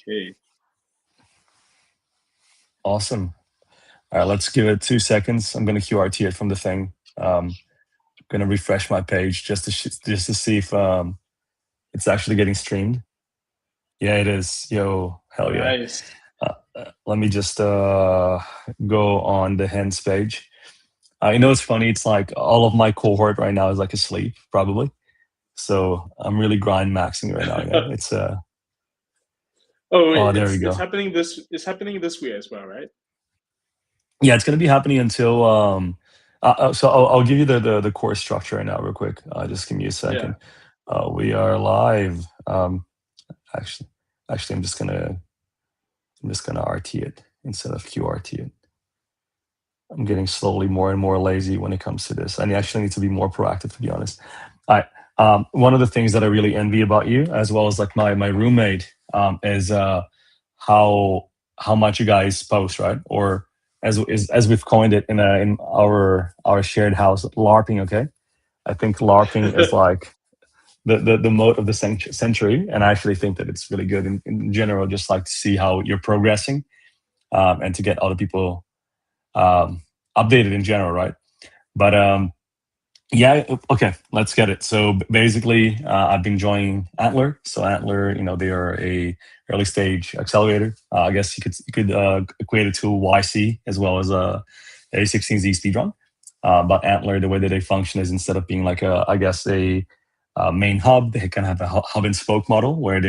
Okay. Awesome. All right, let's give it 2 seconds. I'm going to QRT it from the thing. Going to refresh my page just to see if it's actually getting streamed. Yeah, it is. Yo, hell yeah. Nice. Let me just go on the hands page. You know, it's funny. It's like all of my cohort right now is like asleep, probably. So I'm really grind maxing right now. You know, it's Oh, wait, oh, there we it's go. happening this it's happening this week as well, right? Yeah, it's gonna be happening until so I'll give you the course structure right now, real quick. Just give me a Yeah. second. We are live. Actually, actually, I'm just gonna RT it instead of QRT it. I'm getting slowly more and more lazy when it comes to this. I actually need to be more proactive, to be honest. I One of the things that I really envy about you, as well as like my roommate, is how how much you guys post, right? Or as we've coined it in our shared house, LARPing. Okay, I think LARPing is like the mode of the century, and I actually think that it's really good in general. Just like to see how you're progressing, and to get other people um, updated in general, right? But yeah, okay, let's get it. So basically, I've been joining Antler. So Antler, you know, they are a early stage accelerator. I guess you could equate it to YC as well as A16Z speedrun. But Antler, the way that they function is instead of being like I guess a main hub, they kind of have a hub and spoke model where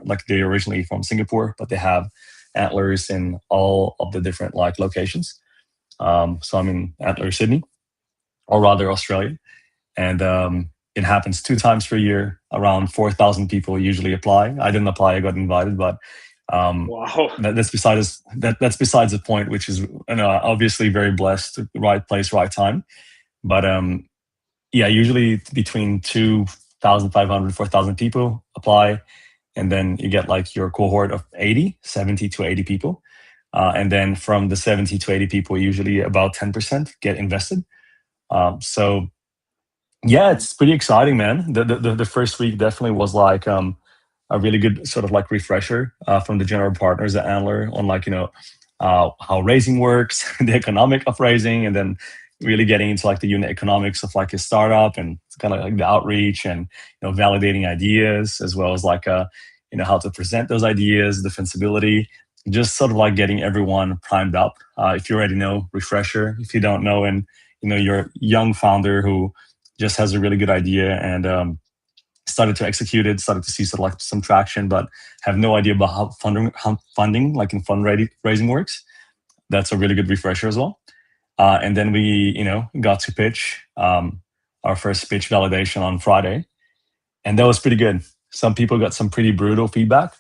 like they're originally from Singapore, but they have antlers in all of the different like locations. So I'm in Antler, Sydney, or rather Australia, and it happens 2 times per year. Around 4,000 people usually apply. I didn't apply; I got invited, but um, Wow. that's besides the point. Which is, you know, obviously very blessed, right place, right time. But yeah, usually between 2,500, 4,000 people apply, and then you get like your cohort of 70 to 80 people. And then from the 70 to 80 people, usually about 10% get invested. So yeah, it's pretty exciting, man. The first week definitely was like a really good sort of like refresher from the general partners at Antler on like, you know, how raising works, the economic of raising, and then really getting into like the unit economics of like a startup and kind of like the outreach and, you know, validating ideas as well as like you know, how to present those ideas, defensibility, just sort of like getting everyone primed up. If you already know, refresher. If you don't know, and you know, you're a young founder who just has a really good idea and started to execute it, started to see sort of like some traction, but have no idea about how funding like in fundraising works. That's a really good refresher as well. And then we, you know, got to pitch our first pitch validation on Friday, and that was pretty good. Some people got some pretty brutal feedback.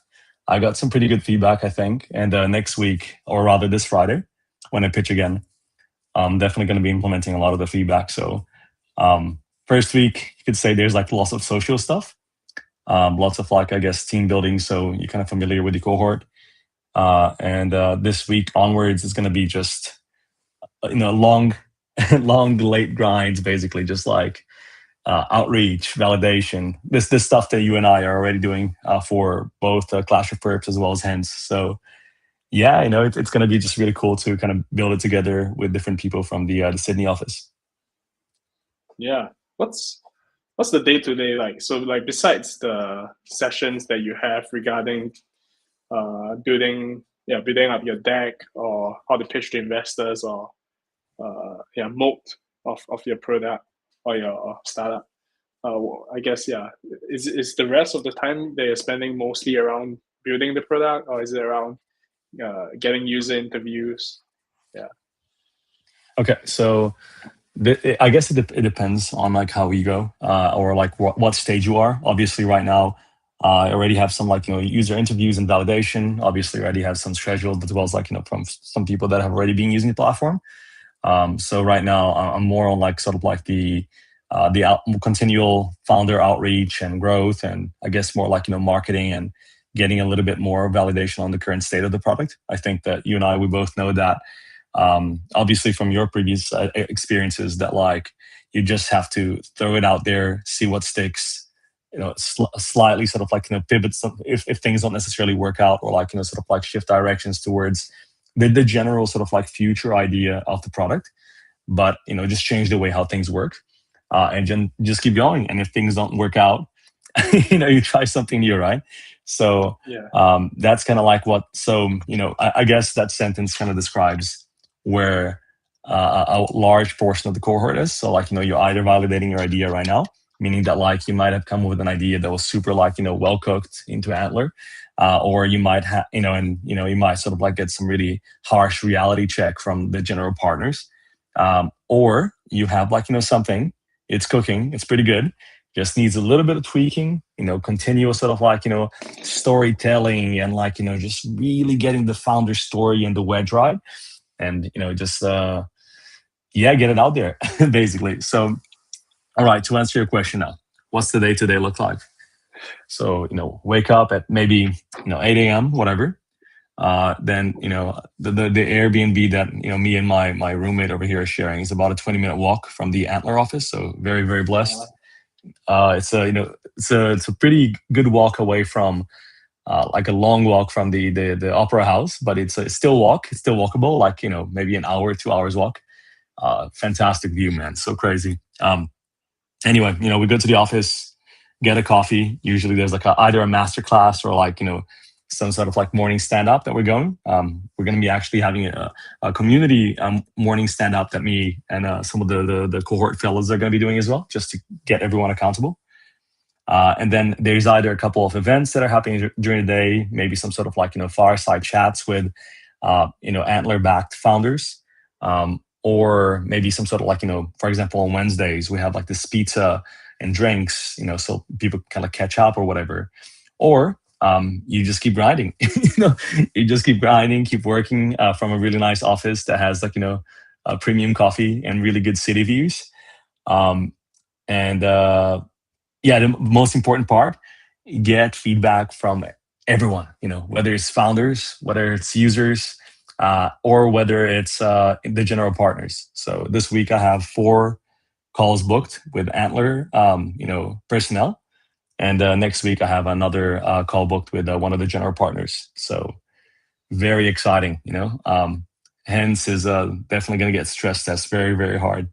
I got some pretty good feedback, I think. And next week, or rather this Friday, when I pitch again, I'm definitely going to be implementing a lot of the feedback. So um, first week, you could say there's like lots of social stuff, lots of like I guess team building. So you're kind of familiar with the cohort. And this week onwards is going to be just you know long, long late grinds, basically just like outreach, validation. This stuff that you and I are already doing for both Clash of Perps as well as Hens. So yeah, you know it's going to be just really cool to kind of build it together with different people from the Sydney office. Yeah. What's the day to day like? So like besides the sessions that you have regarding building up your deck or how to pitch to investors or moat of your product or your startup. I guess Is the rest of the time that you're spending mostly around building the product, or is it around getting user interviews? Yeah. Okay, so I guess it depends on like how we go or like what stage you are. Obviously, right now, I already have some like you know user interviews and validation. Obviously, already have some scheduled as well as like you know from some people that have already been using the platform. So right now, I'm more on like sort of like the continual founder outreach and growth, and I guess more like you know marketing and getting a little bit more validation on the current state of the product. I think that you and I we both know that obviously from your previous experiences that like you just have to throw it out there, see what sticks. slightly sort of like pivot some if things don't necessarily work out, or like sort of like shift directions towards the general sort of like future idea of the product, but just change the way how things work, and just keep going. And if things don't work out, you try something new, right? So Yeah. that's kind of like what. So I guess that sentence kind of describes where a large portion of the cohort is. So like you're either validating your idea right now, meaning that like you might have come up with an idea that was super like well cooked into Antler, or you might have and you might sort of like get some really harsh reality check from the general partners, or you have like something, it's cooking, it's pretty good, just needs a little bit of tweaking, continuous sort of like storytelling, and like just really getting the founder story and the wedge right, and just get it out there basically. So all right, to answer your question now, what's the day today look like? So wake up at maybe 8 a.m. whatever. Then the Airbnb that me and my roommate over here are sharing is about a 20-minute walk from the Antler office. So very, very blessed. It's a pretty good walk away from like a long walk from the opera house, but it's still walkable, like maybe an hour, 2 hours walk. Fantastic view, man, so crazy. Anyway, we go to the office, get a coffee. Usually there's like either a master class or like some sort of like morning stand up that we're going. We're going to be actually having a community morning stand up that me and some of the cohort fellows are going to be doing as well, just to get everyone accountable. And then there's either a couple of events that are happening during the day, maybe some sort of like fireside chats with Antler backed founders, or maybe some sort of like for example, on Wednesdays we have like this pizza and drinks, so people kind of catch up or whatever. Or you just keep grinding. You just keep grinding, keep working from a really nice office that has like premium coffee and really good city views. And the most important part, get feedback from everyone, whether it's founders, whether it's users, or whether it's the general partners. So this week I have 4 calls booked with Antler, personnel. And next week I have another call booked with one of the general partners. So very exciting, hence is definitely going to get stress test very, very hard.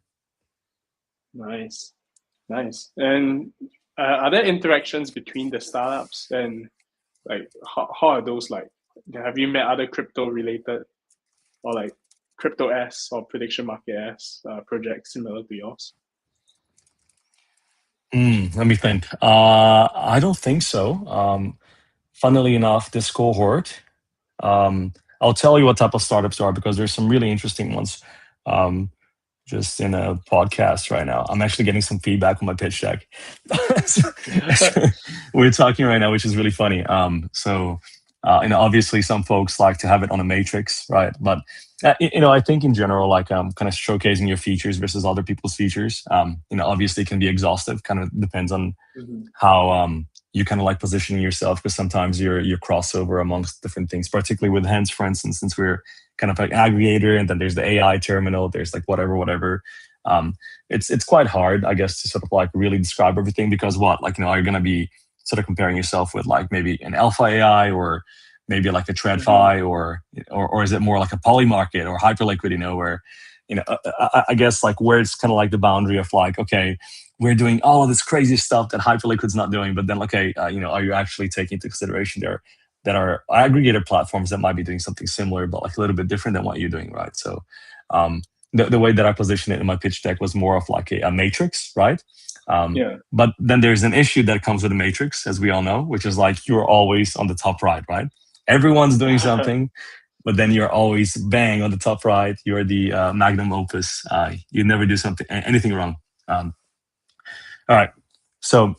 Nice. And are there interactions between the startups, and like how are those like? Have you met other crypto related or like crypto S or prediction market S projects similar to yours? Let me think. I don't think so. Funnily enough, this cohort, I'll tell you what type of startups are, because there's some really interesting ones. Just in a podcast right now, I'm actually getting some feedback on my pitch deck. We're talking right now, which is really funny. Obviously some folks like to have it on a matrix, right? But I think in general, like kind of showcasing your features versus other people's features, obviously it can be exhaustive. Kind of depends on how you kind of like positioning yourself, because sometimes you're crossover amongst different things, particularly with Hens, for instance, since we're kind of like aggregator, and then there's the AI terminal, there's like whatever. It's quite hard, I guess, to sort of like really describe everything, because are you going to be sort of comparing yourself with like maybe an alpha AI, or maybe like a TradFi, or is it more like a Polymarket or Hyperliquid, where I guess like where it's kind of like the boundary of like, okay, we're doing all of this crazy stuff that Hyperliquid's not doing, but then okay, are you actually taking into consideration there that are aggregator platforms that might be doing something similar, but like a little bit different than what you're doing, right? So the way that I positioned it in my pitch deck was more of like a matrix, right? But then there's an issue that comes with a matrix, as we all know, which is like you're always on the top right? Everyone's doing something, but then you're always bang on the top right. You're the magnum opus. You never do anything wrong. All right. So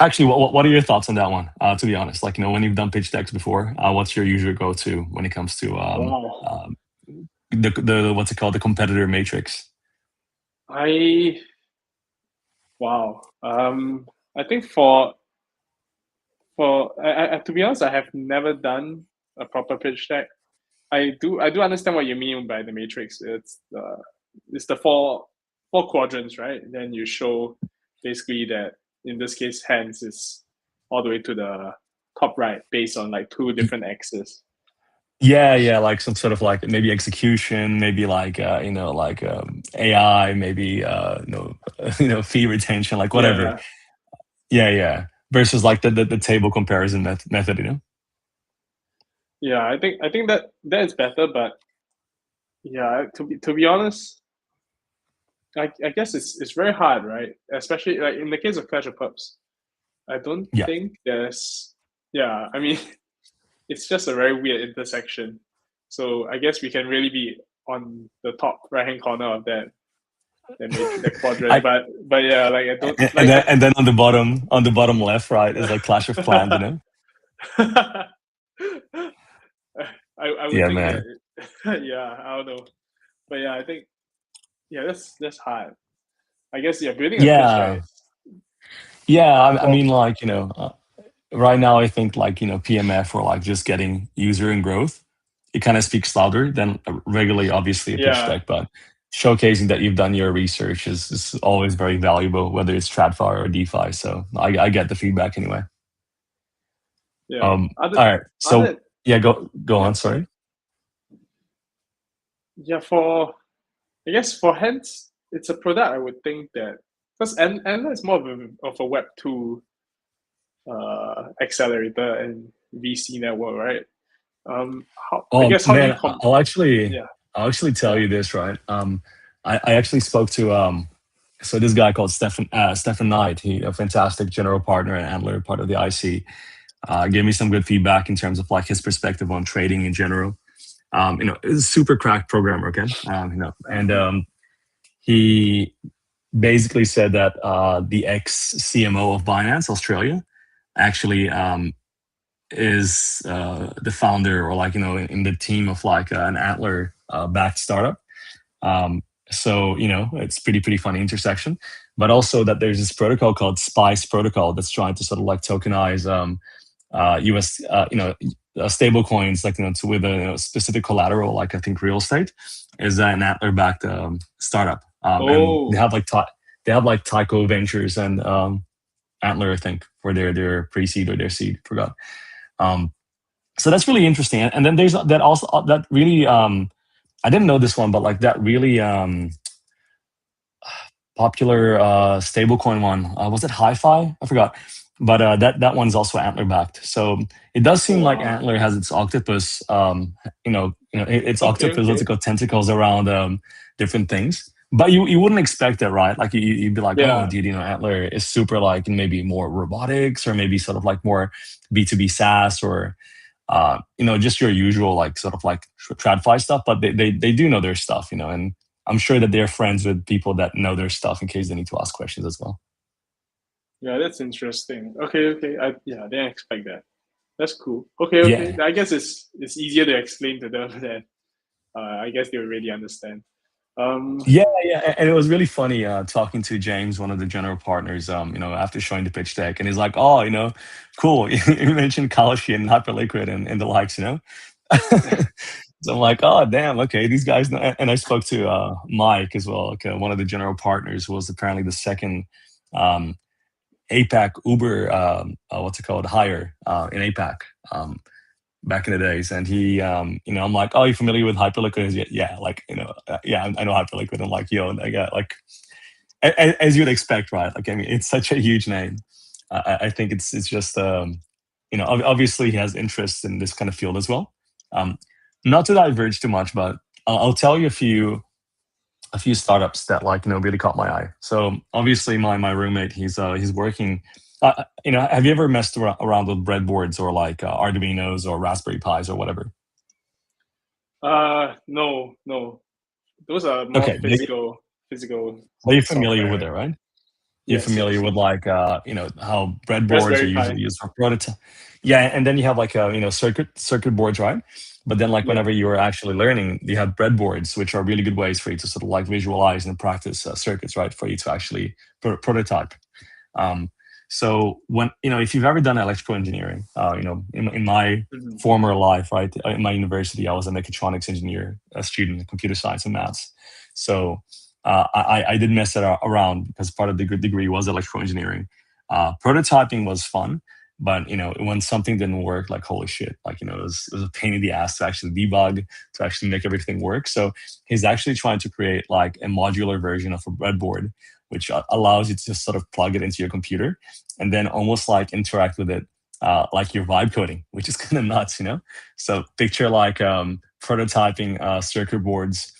actually, what are your thoughts on that one? To be honest, like when you've done pitch decks before, what's your usual go-to when it comes to the what's it called, the competitor matrix? I think for to be honest, I have never done a proper pitch deck. I do understand what you mean by the matrix. It's the 4 quadrants, right? Then you show basically that in this case, hands is all the way to the top right based on like two different axes. Yeah, like some sort of like maybe execution, maybe like like AI, maybe fee retention, like whatever. Yeah, Yeah. Versus like the table comparison method, yeah. I think that is better, but yeah, to be honest, I guess it's very hard, right? Especially like in the case of Clash of Pubs, I don't Yeah. think there's. Yeah, I mean, it's just a very weird intersection. So I guess we can really be on the top right hand corner of that quadrant. I But yeah, like I don't and like then on the bottom left, right, is like Clash of Clans, I I would Yeah, think that man. yeah, I don't know. But yeah, I think yeah, that's hard. I guess yeah, building a pitch, Yeah. right? Yeah, I For mean, like, right now I think like, PMF or like just getting user and growth, it kind of speaks louder than regularly, obviously, a pitch yeah, deck, but showcasing that you've done your research is always very valuable, whether it's TradFi or DeFi. So I get the feedback anyway. yeah. All right. So Other yeah, go yeah, on. sorry. Sorry. Yeah, for I guess for hands, it's a product I would think that because and it's more of a Web two accelerator and VC network, right? I Oh guess how do you man, yeah, I'll actually tell yeah. you this, right? I actually spoke to so this guy called Stefan Knight. He a fantastic general partner and Antler, part of the IC. Gave me some good feedback in terms of like his perspective on trading in general. Is a super crack programmer, okay? And Uh-huh. he basically said that the ex CMO of Binance Australia actually is the founder or like in the team of like an Antler backed startup. So it's pretty funny intersection, but also that there's this protocol called Spice protocol that's trying to sort of like tokenize US stable coins like with a specific collateral, like I think real estate is an Antler backed startup, and Oh, they have like Tyco Ventures and Antler, I think, for their pre-seed or their seed. Forgot. Um, so that's really interesting. And then there's that also that really I didn't know this one, but like that really popular stablecoin one. Was it Hi-Fi? I forgot. But that one's also Antler backed. So it does seem like wow. Antler has its octopus, its Okay, octopus, what's it okay. called, tentacles around different things. But you wouldn't expect that, right? Like you'd be like, oh, Yeah, dude, Antler is super like maybe more robotics or maybe sort of like more B2B SaaS or just your usual like sort of like TradFi stuff. But they do know their stuff, and I'm sure that they're friends with people that know their stuff in case they need to ask questions as well. yeah, that's interesting. Okay, okay. I didn't expect that. That's cool. Okay, okay. Yeah. I guess it's easier to explain to them that I guess they already understand. Yeah, and it was really funny talking to James, one of the general partners. After showing the pitch deck, and he's like, "Oh, cool. You mentioned Kalshi and Hyperliquid and the likes, So I'm like, "Oh, damn. Okay, these guys." Know. And I spoke to Mike as well, like one of the general partners, who was apparently the second um, APAC Uber, what's it called, hire in APAC. Back in the days, and he I'm like, oh, you familiar with Hyperliquid? Yeah, like yeah, I know Hyperliquid. I'm like, yo, I got like as you'd expect, right? Like, I mean, it's such a huge name. I think it's just obviously he has interest in this kind of field as well. um Not to diverge too much, but I'll tell you a few startups that like really caught my eye. So obviously my roommate, he's working. Have you ever messed around with breadboards or like Arduinos or Raspberry Pis or whatever? no, no. Those are more Okay, physical but you're familiar software, with right? it, right? You're Yes, familiar yes. with like how breadboards are Raspberry Pi. usually used for prototype. Yeah, and then you have like circuit boards, right? But then like Yeah. whenever you're actually learning, you have breadboards, which are really good ways for you to sort of like visualize and practice circuits, right? For you to actually prototype. Um, so when if you've ever done electrical engineering, in my Mhm. former life, right, in my university, I was a mechatronics engineer, a student in computer science and maths. So I did mess it around because part of the degree was electrical engineering. Prototyping was fun, but when something didn't work, like holy shit, like it was a pain in the ass to actually debug, to actually make everything work. So he's actually trying to create like a modular version of a breadboard, which allows you to just sort of plug it into your computer and then almost like interact with it like you're vibe coding, which is kind of nuts. So picture like prototyping circuit boards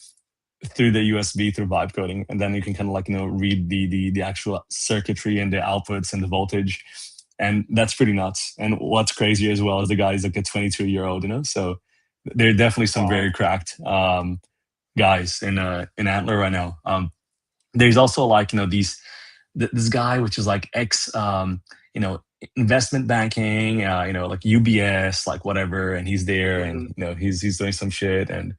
through the USB through vibe coding, and then you can kind of like read the actual circuitry and the outputs and the voltage, and that's pretty nuts. And what's crazy as well is the guy is like a 22-year-old. So there are definitely some very cracked guys in Antler right now. There's also like this guy which is like ex investment banking, like UBS, like whatever, and he's there, and he's doing some shit. And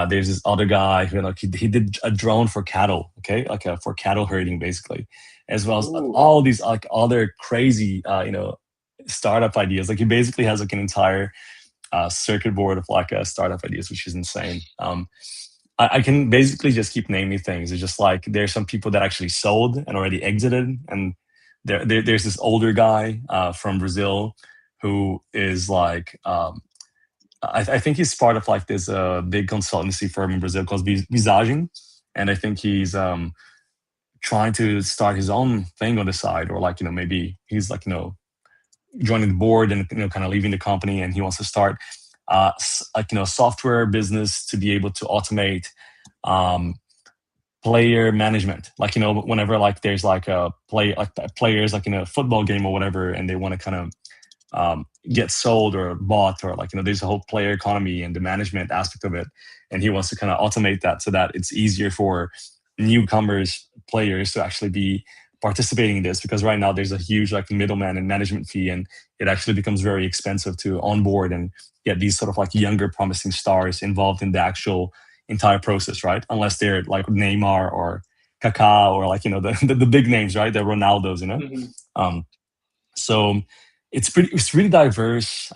there's this other guy who like he did a drone for cattle, okay, like for cattle herding basically, as well as all these like other crazy startup ideas. Like he basically has like an entire circuit board of like startup ideas, which is insane. I can basically just keep naming things. It's just like there's some people that actually sold and already exited, and there's this older guy from Brazil who is like I think he's part of like this big consultancy firm in Brazil called Visagem, and I think he's trying to start his own thing on the side, or like maybe he's like joining the board and kind of leaving the company, and he wants to start like software business to be able to automate player management. Like whenever like there's like a players like in a football game or whatever, and they want to kind of get sold or bought, or like there's a whole player economy and the management aspect of it, and he wants to kind of automate that so that it's easier for newcomers players to actually be participating in this, because right now there's a huge like middleman and management fee, and it actually becomes very expensive to onboard and get these sort of like younger promising stars involved in the actual entire process, right? Unless they're like Neymar or Kaká, or like the big names, right? The Ronaldos. So it's really diverse.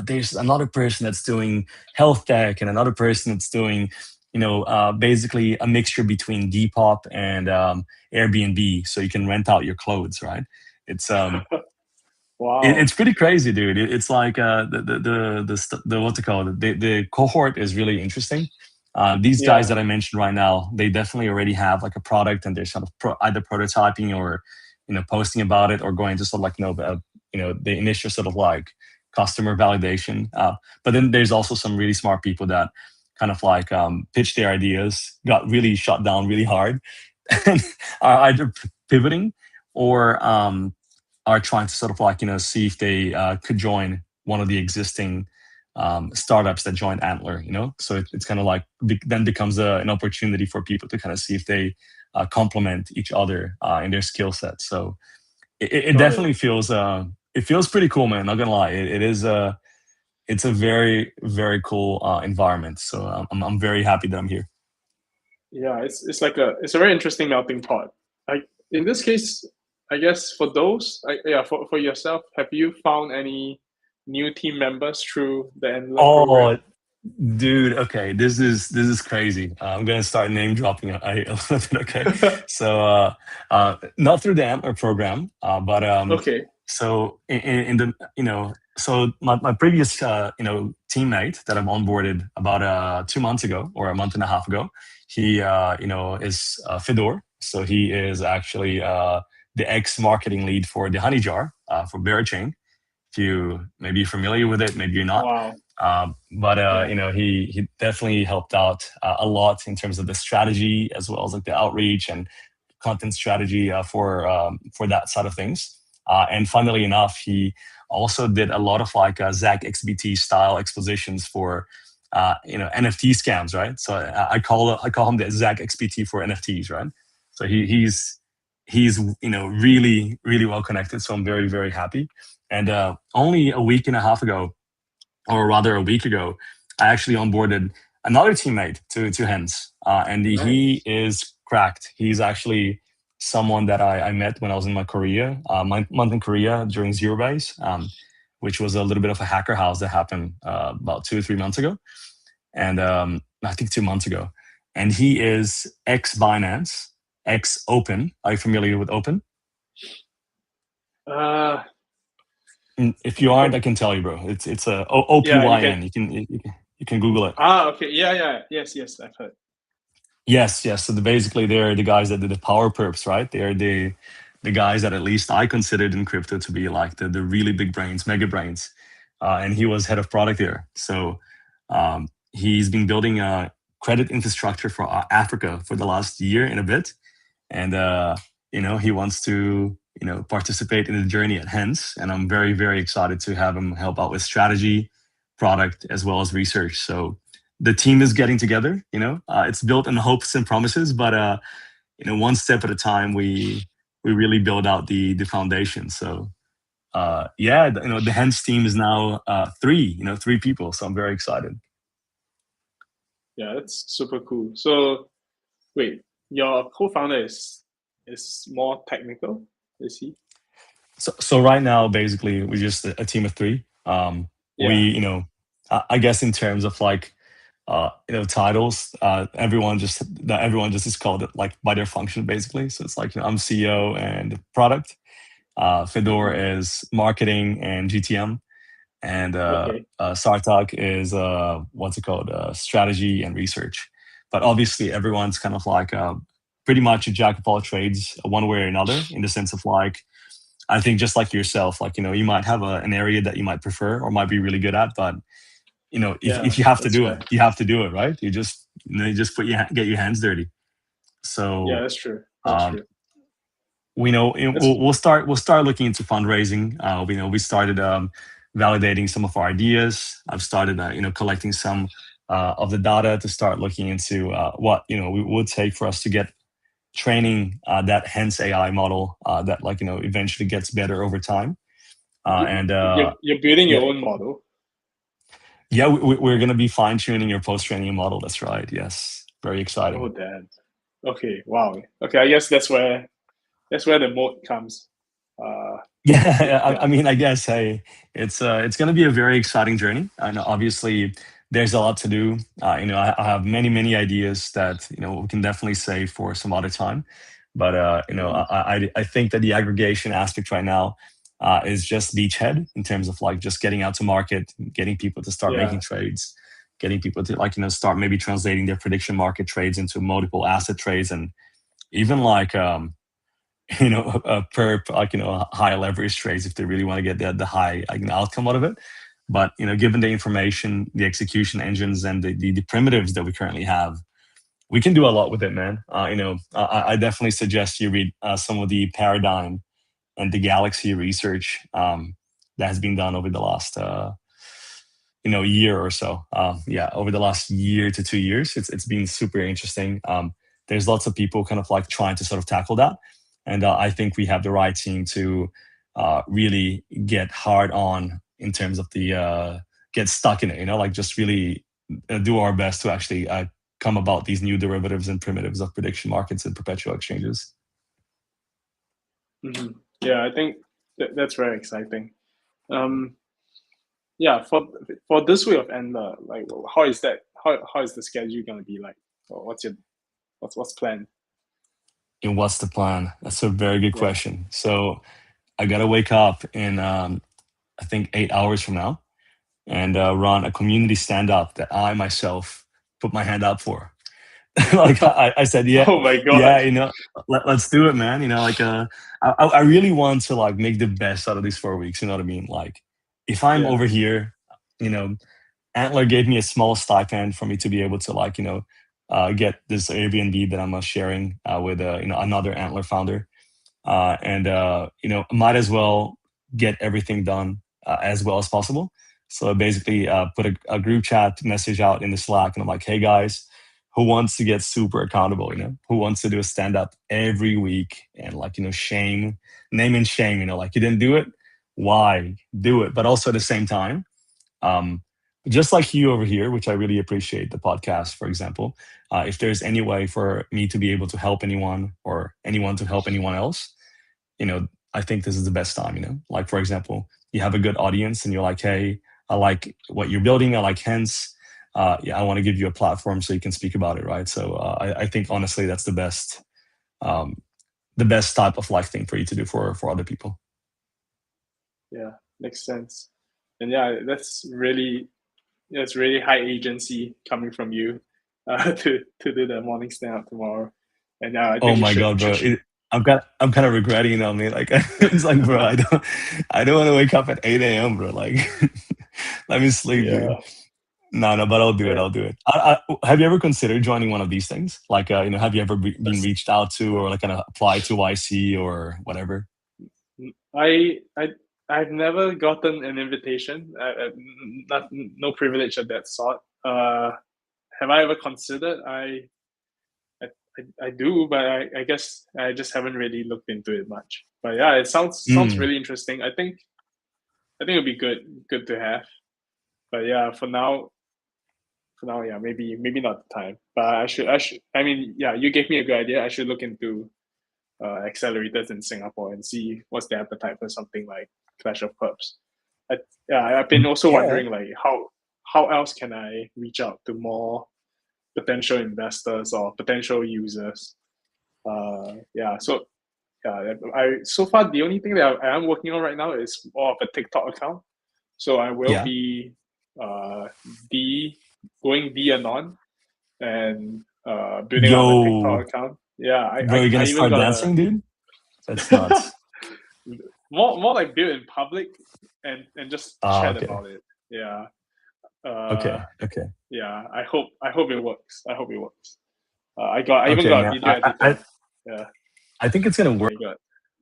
There's another person that's doing health tech, and another person that's doing basically a mixture between Depop and Airbnb, so you can rent out your clothes, right? It's wow. It's pretty crazy, dude. It's like the what's it called? The cohort is really interesting. These guys that I mentioned right now, they definitely already have like a product, and they're sort of either prototyping or posting about it, or going to sort of like the initial sort of like customer validation. But then there's also some really smart people that kind of like pitched their ideas, got really shot down really hard, and are either pivoting or are trying to sort of like see if they could join one of the existing startups that joined Antler. So it's kind of like then becomes an opportunity for people to kind of see if they complement each other in their skill set. So it definitely feels pretty cool, man. Not gonna lie, it's a very, very cool environment. So I'm very happy that I'm here. Yeah, it's like it's a very interesting melting pot. Like in this case, I guess for for yourself, have you found any new team members through the Antler program? Dude, okay, this is crazy. I'm gonna start name dropping a little bit. Okay, so not through the Antler program, but Okay. so in the so my previous teammate that I've onboarded about 2 months ago, or a month and a half ago, he is Fedor. So he is actually the ex marketing lead for the Honey Jar for Berachain. If you maybe you're familiar with it, maybe you're not. Wow. But he definitely helped out a lot in terms of the strategy, as well as like the outreach and content strategy for that side of things. And funnily enough, he also did a lot of like Zach XBT style expositions for NFT scams, right? So I call him the Zach XBT for NFTs, right? So he's really, really well connected. So I'm very, very happy. And only a week and a half ago, or rather a week ago, I actually onboarded another teammate to Hens, and he is cracked. He's actually someone that I met when I was in my Korea, month in Korea during Zero Base, which was a little bit of a hacker house that happened about 2 or 3 months ago, and I think 2 months ago. And he is ex Binance, ex Open. Are you familiar with Open? Uh, If you aren't, I can tell you, bro. It's a yeah, you can. OPYN. You can Google it. Okay. Yeah, yeah. Yes, yes, I've heard. Yes, yes. So basically, they're the guys that did the power perps, right? They are the guys that at least I considered in crypto to be like the really big brains, mega brains. And he was head of product there. So he's been building a credit infrastructure for Africa for the last year and a bit, and he wants to participate in the journey at Hens, and I'm very very excited to have him help out with strategy, product, as well as research. So the team is getting together. It's built on hopes and promises, but one step at a time, we really build out the foundation. So yeah, the Hens team is now three people. So I'm very excited. Yeah, that's super cool. So wait, your co-founder is more technical, is he? So right now, basically, we're just a team of three. We, Yeah. I guess in terms of like, titles, everyone just is called it like by their function, basically. So it's like, I'm CEO and product. Fedor Hmm. is marketing and GTM, and Okay. Sartak is what's it called, strategy and research. But obviously, everyone's kind of like pretty much a jack of all trades, one way or another, in the sense of like, I think just like yourself, like, you might have an area that you might prefer or might be really good at, but if Yeah, you have to that's do it, fair. you have to do it, right? You just get your hands dirty. Yeah, So that's true. That's um, true. That's we'll start looking into fundraising. We started validating some of our ideas. I've started collecting some of the data to start looking into what we would take for us to get training that Hens AI model that like eventually gets better over time. And you're building yeah, your own model. yeah, we're going to be fine tuning your post training model. That's right. Yes, very Oh, exciting. damn. Okay. Wow. Okay. I guess that's where the moat comes. Yeah, I Yeah. mean, I guess, hey, it's going to be a very exciting journey, and obviously there's a lot to do. I have many many ideas that we can definitely save for some other time, but Mhm. I think that the aggregation aspect right now is just beachhead in terms of like just getting out to market, getting people to start making Yeah. trades, getting people to like start maybe translating their prediction market trades into multiple asset trades, and even like perp, like high leverage trades if they really want to get the high outcome out of it. But given the information, the execution engines, and the primitives that we currently have, we can do a lot with it, man. I definitely suggest you read some of the Paradigm and the Galaxy research that has been done over the last year or so. Yeah, over the last year to 2 years, it's been super interesting. There's lots of people kind of like trying to sort of tackle that, and I think we have the right team to really get hard on in terms of the get stuck in it. Like just really do our best to actually come about these new derivatives and primitives of prediction markets and perpetual exchanges. Hmm. Yeah, I think that's very exciting. Um, yeah, for this way of Endler, like, how is that? How is the schedule gonna be like? Or what's planned? And what's the plan? That's a very good Yeah. question. So I gotta wake up in I think 8 hours from now and run a community stand up that I myself put my hand up for. Like I said, yeah, Oh my yeah, god. let's do it, man. I really want to like make the best out of these 4 weeks. You know what I mean? Like, if I'm Yeah. over here, you know, Antler gave me a small stipend for me to be able to like, get this Airbnb that I'm sharing with another Antler founder, and might as well get everything done as well as possible. So I basically put a group chat message out in the Slack, and I'm like, hey guys, who wants to get super accountable? Who wants to do a stand up every week and like shame, name and shame. Like you didn't do it, why do it? But also at the same time, um, just like you over here, which I really appreciate the podcast, for example. If there's any way for me to be able to help anyone or anyone to help anyone else, you know, I think this is the best time, Like, for example, you have a good audience and you're like, hey, I like what you're building. I like Hens. Yeah, I want to give you a platform so you can speak about it, right? So I think honestly, that's um, the best type of like thing for you to do for other people. Yeah, makes sense. And yeah, that's really high agency coming from you, to do the morning stand up tomorrow. And yeah, I Oh think you my god, bro! I'm kind of regretting it on me. Like it's like, bro, I don't want to wake up at 8 a.m., bro. Like, let me sleep, dude. yeah. No, no, but I'll do it. Yeah. I'll do it. Have you ever considered joining one of these things? Like, have you ever been That's- reached out to or like kind of applied to YC or whatever? I I I've never gotten an invitation. Not no privilege of that sort. Have I ever considered? I, I do, but I guess I just haven't really looked into it much. But yeah, it sounds Mm, really interesting. I think it'd be good to have. But yeah, for now, yeah, maybe not the time. But I should. I mean, yeah, you gave me a good idea. I should look into accelerators in Singapore and see what's the appetite for something like Clash of Clubs. I, yeah, I've been also yeah. wondering like how else can I reach out to more potential investors or potential users. Yeah, so I so far the only thing that I am working on right now is more of a TikTok account. So I will Yeah. be uh, de going de anon and building up a TikTok Yo, account. Yeah, bro, you're I gonna even start got dancing, dude? That's a nuts. more like build in public and just Ah, chat okay. about it. Yeah. Uh, Okay. Okay. yeah. I hope it works. I hope it works. I even Okay, got a man. video editor. Yeah. I think it's gonna Oh my god.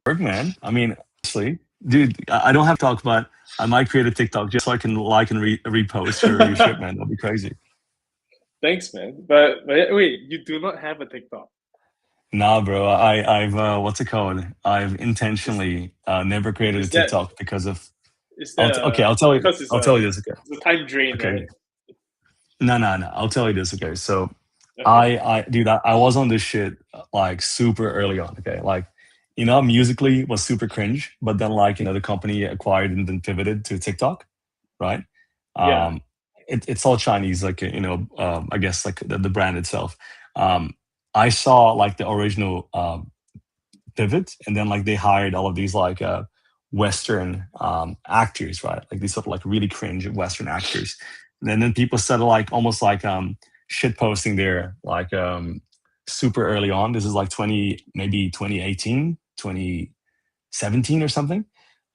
work, man. I mean, honestly, dude, I don't have to talk about. I might create a TikTok just so I can like and repost your shit, man. That'll be crazy. Thanks, man. But wait, you do not have a TikTok. Nah, bro. I've what's it called? I've Is intentionally never created a is that TikTok because of. is that Okay, I'll tell you. because I'll tell you this. Okay. it's a time drain, Okay. right? No, no, no. I'll tell you this. Okay. So Okay. dude, I was on this shit like super early on. Okay. Like, Musically was super cringe, but then like, the company acquired and then pivoted to TikTok, right? Yeah. Um, it's all Chinese, like, I guess like the brand itself. Um, I saw like the original pivot and then like they hired all of these like Western actors, right? Like these sort of like really cringe Western actors. And then people started like almost like shit posting there like super early on. This is like 2018, 2017 or something.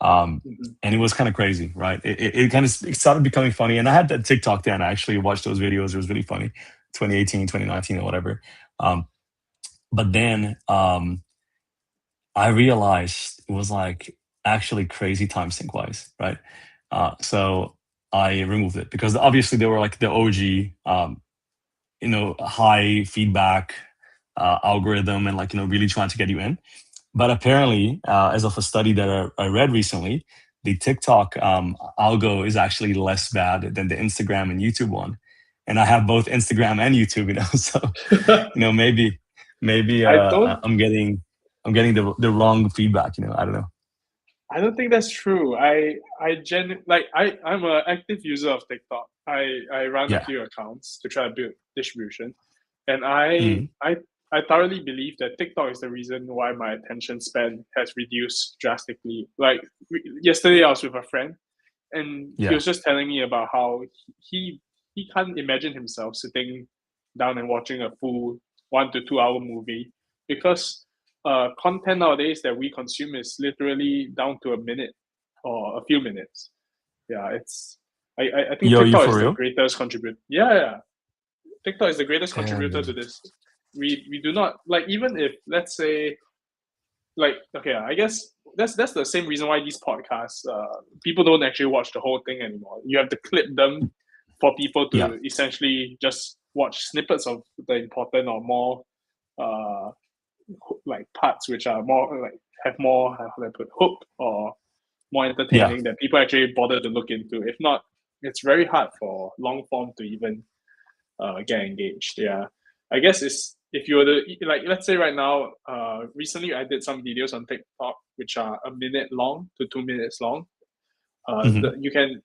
Mhm. And it was kind of crazy, right? It kind of started becoming funny. And I had that TikTok then. I actually watched those videos. It was really funny, 2018, 2019 or whatever. But then I realized it was like actually crazy time sync wise, right? So I removed it because obviously they were like the OG, high feedback algorithm and like, really trying to get you in. But apparently, as of a study that I read recently, the TikTok algo is actually less bad than the Instagram and YouTube one. And I have both Instagram and YouTube, so maybe I don't I'm getting the wrong feedback. I don't know. I don't think that's true. I'm an active user of TikTok. I run a Yeah. few accounts to try to build distribution, and Mm, I thoroughly believe that TikTok is the reason why my attention span has reduced drastically. Like yesterday, I was with a friend, and he yeah. was just telling me about how he can't imagine himself sitting down and watching a full 1 to 2 hour movie because content nowadays that we consume is literally down to a minute or a few minutes. Yeah, I think Yo, you TikTok for is the real? greatest contributor. Yeah, yeah, TikTok is the greatest Damn, contributor to dude. this. We do not like even if let's say like okay, I guess that's the same reason why these podcasts people don't actually watch the whole thing anymore. You have to clip them for people Yeah, to essentially just watch snippets of the important or more uh like parts which are more like have more how do I put hook or more yeah. entertaining that people actually bother to look into. If not, it's very hard for long form to even get engaged. Yeah, I guess it's if you were to like let's say right now, recently I did some videos on TikTok which are a minute long to 2 minutes long. Hmm. You can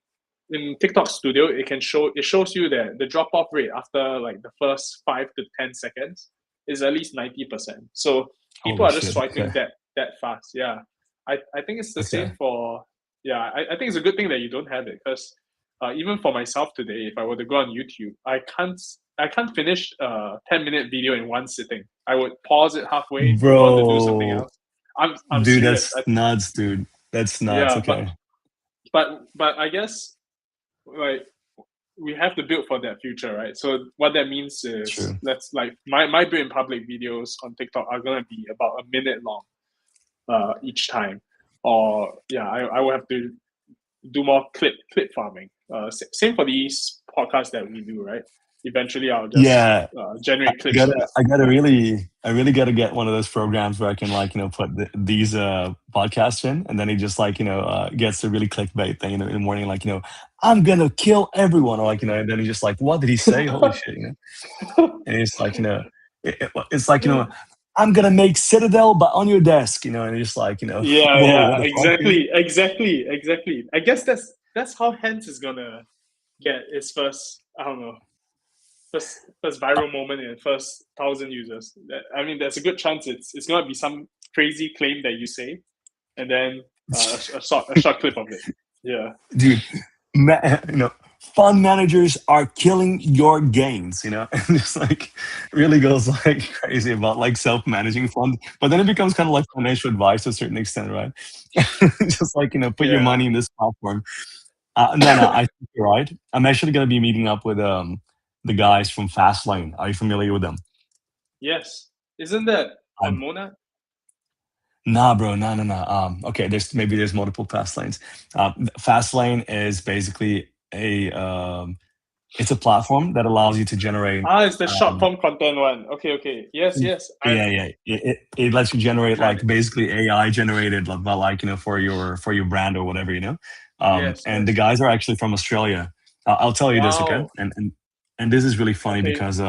in TikTok Studio it shows you that the drop off rate after like the first 5 to 10 seconds is at least 90%. So people Holy are just shit. swiping Okay. that fast. Yeah, I think it's the Okay. same for I think it's a good thing that you don't have it, because even for myself today, if I were to go on YouTube, I can't finish a 10-minute video in one sitting. I would pause it halfway, move on to do something Bro, else. I'm dude, serious. that's nuts, dude. That's nuts. Yeah, Okay, but I guess, like, we have to build for that future, right? So what that means is, true. let's like my build in public videos on TikTok are gonna be about a minute long each time, or I will have to do more clip farming. Same for these podcasts that we do, right? Eventually, I'll just Yeah, generate clips of. I really gotta get one of those programs where I can like put these podcasts in, and then he just like gets a really clickbait thing in the morning, like I'm gonna kill everyone, or like and then he just like, what did he say? Holy shit, and it's like it's like I'm gonna make Citadel, but on your desk, and it's just like whoa, Yeah, what the fuck, dude? exactly. I guess that's how Hens is gonna get its first, I don't know, first viral moment in the first 1,000 users. I mean, there's a good chance it's gonna be some crazy claim that you say, and then a short clip of it. Yeah, Dude, you know, fund managers are killing your gains, and just like really goes like crazy about like self-managing fund, but then it becomes kind of like financial advice to a certain extent, right? Just like put your yeah. money in this platform. No, I think you're right. I'm actually going to be meeting up with the guys from Fastlane. Are you familiar with them? Yes. Isn't that on I'm Mona? Nah, bro, no, no, no. Okay, there's multiple fast lanes. Fast lane is basically it's a platform that allows you to generate. Ah, it's the short Um, form content one. Okay. Yes. yeah, yeah. It lets you I've generate tried like it. basically AI generated, but like for your brand or whatever. And the Yes. guys are actually from Australia. I'll tell you this, okay? Wow. And this is really funny Okay. because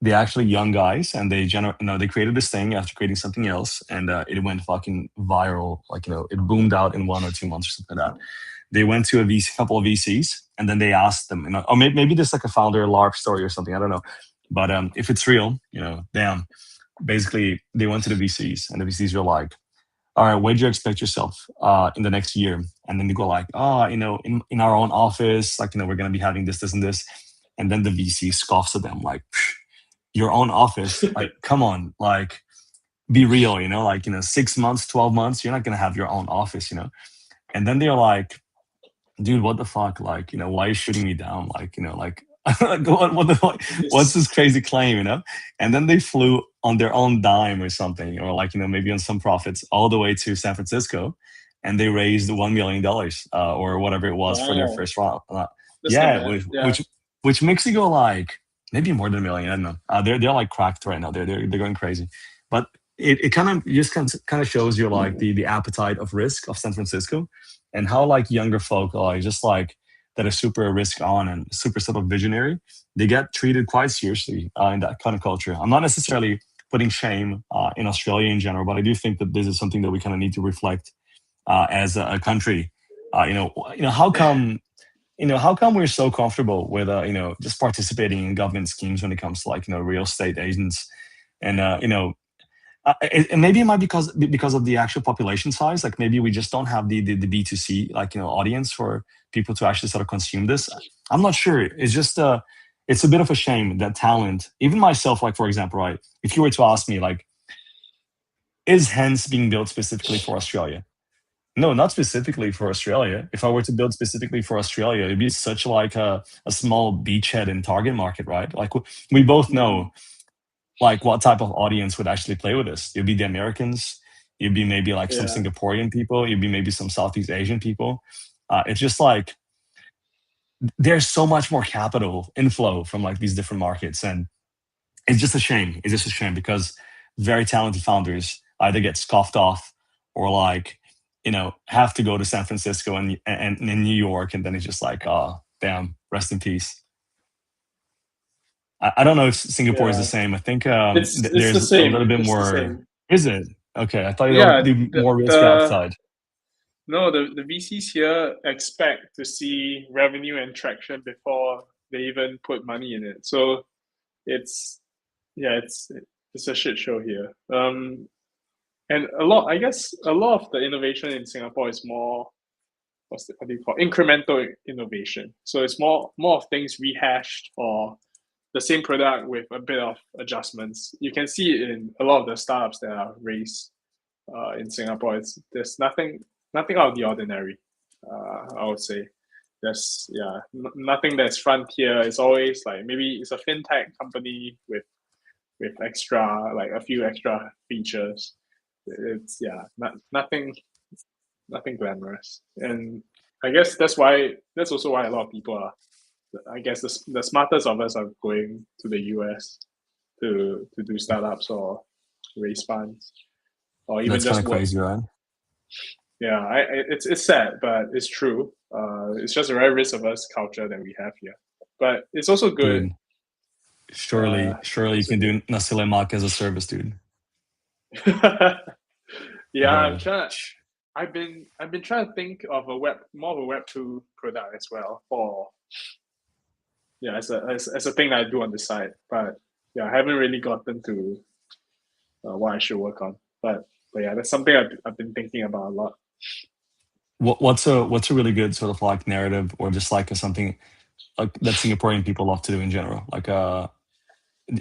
they're actually young guys, and they created this thing after creating something else, and it went fucking viral. Like it boomed out in 1 or 2 months or something like that. They went to couple of VCs, and then they asked them, or maybe there's like a founder LARP story or something. I don't know, but if it's real, damn. Basically, they went to the VCs, and the VCs were like, "All right, where do you expect yourself in the next year?" And then they go like, "Oh, in our own office, like we're gonna be having this, and this." And then the VC scoffs at them like, your own office, like come on, like be real, like 6 months, 12 months, you're not gonna have your own office. And then they're like, dude, what the fuck, like why are you shooting me down, like like what the fuck? What's This. this crazy claim, and then they flew on their own dime or something, or like maybe on some profits all the way to San Francisco, and they raised $1 million or whatever it was for their Wow. first round. That's not Yeah, bad. Yeah. which makes you go like maybe more than a million. I don't know. They're like cracked right now. They're going crazy, but it kind of just kind of shows you like the appetite of risk of San Francisco, and how like younger folk are just like that are super risk on and super sort of visionary. They get treated quite seriously in that kind of culture. I'm not necessarily putting shame in Australia in general, but I do think that this is something that we kind of need to reflect as a country. How come how come we're so comfortable with just participating in government schemes when it comes to like real estate agents and maybe it might be because of the actual population size. Like maybe we just don't have the B2C like audience for people to actually sort of consume this. I'm not sure. It's just it's a bit of a shame that talent, even myself, like for example, right? If you were to ask me like, is Hens being built specifically for Australia? No, not specifically for Australia. If I were to build specifically for Australia, it'd be such like a small beachhead and target market, right? Like we both Mm, know like what type of audience would actually play with this. You'd be the Americans, you'd be maybe like some yeah. Singaporean people, you'd be maybe some Southeast Asian people. It's just like there's so much more capital inflow from like these different markets, and it's just a shame. It's just a shame because very talented founders either get scoffed off or like have to go to San Francisco and in New York, and then it's just like, oh damn, rest in peace. I don't know if Singapore is the Yeah. same. I think It's the there's a little same. bit It's the more. same. Is it? Okay, I thought Yeah. there'll be The more risk the appetite. no the VCs here expect to see revenue and traction before they even put money in it. So it's yeah, it's a shit show here. And a lot, I guess, a lot of the innovation in Singapore is more what do you call incremental innovation. So it's more of things rehashed or the same product with a bit of adjustments. You can see it in a lot of the startups that are raised in Singapore. There's nothing out of the ordinary. I would say there's nothing that's frontier. It's always like maybe it's a fintech company with extra like a few extra features. It's nothing glamorous, and I guess that's also why a lot of people are. I guess the smartest of us are going to the US to do startups or raise funds or even That's kind just of work. crazy, right? Yeah, it's sad, but it's true. It's just a very risk averse culture that we have here, but it's also good. Dude, surely you can do nasi lemak as a service, dude. Yeah, I've been trying to think of more of a Web 2 product as well for as a thing that I do on the side. But yeah, I haven't really gotten to what I should work on. But yeah, that's something I've been thinking about a lot. What's a really good sort of like narrative or just like something like that Singaporean people love to do in general? Like do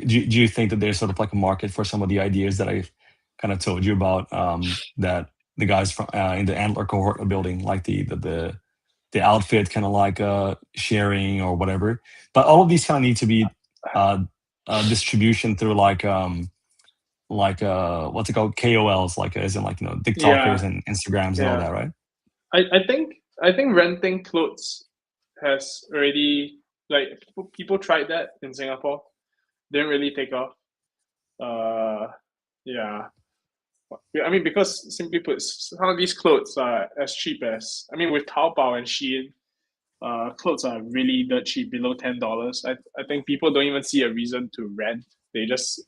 you think that there's sort of like a market for some of the ideas that I kind of told you about that the guys from in the Antler cohort are building, like the outfit kind of like sharing or whatever, but all of these kind of need to be distribution through like what's it called, KOLs, like as in like TikTokers and Instagrams and all that, right? I think renting clothes has already, like, people tried that in Singapore, didn't really take off. I mean, because simply put, some of these clothes are as cheap as, I mean, with Taobao and Shein, clothes are really dirt cheap, below $10. I think people don't even see a reason to rent. They just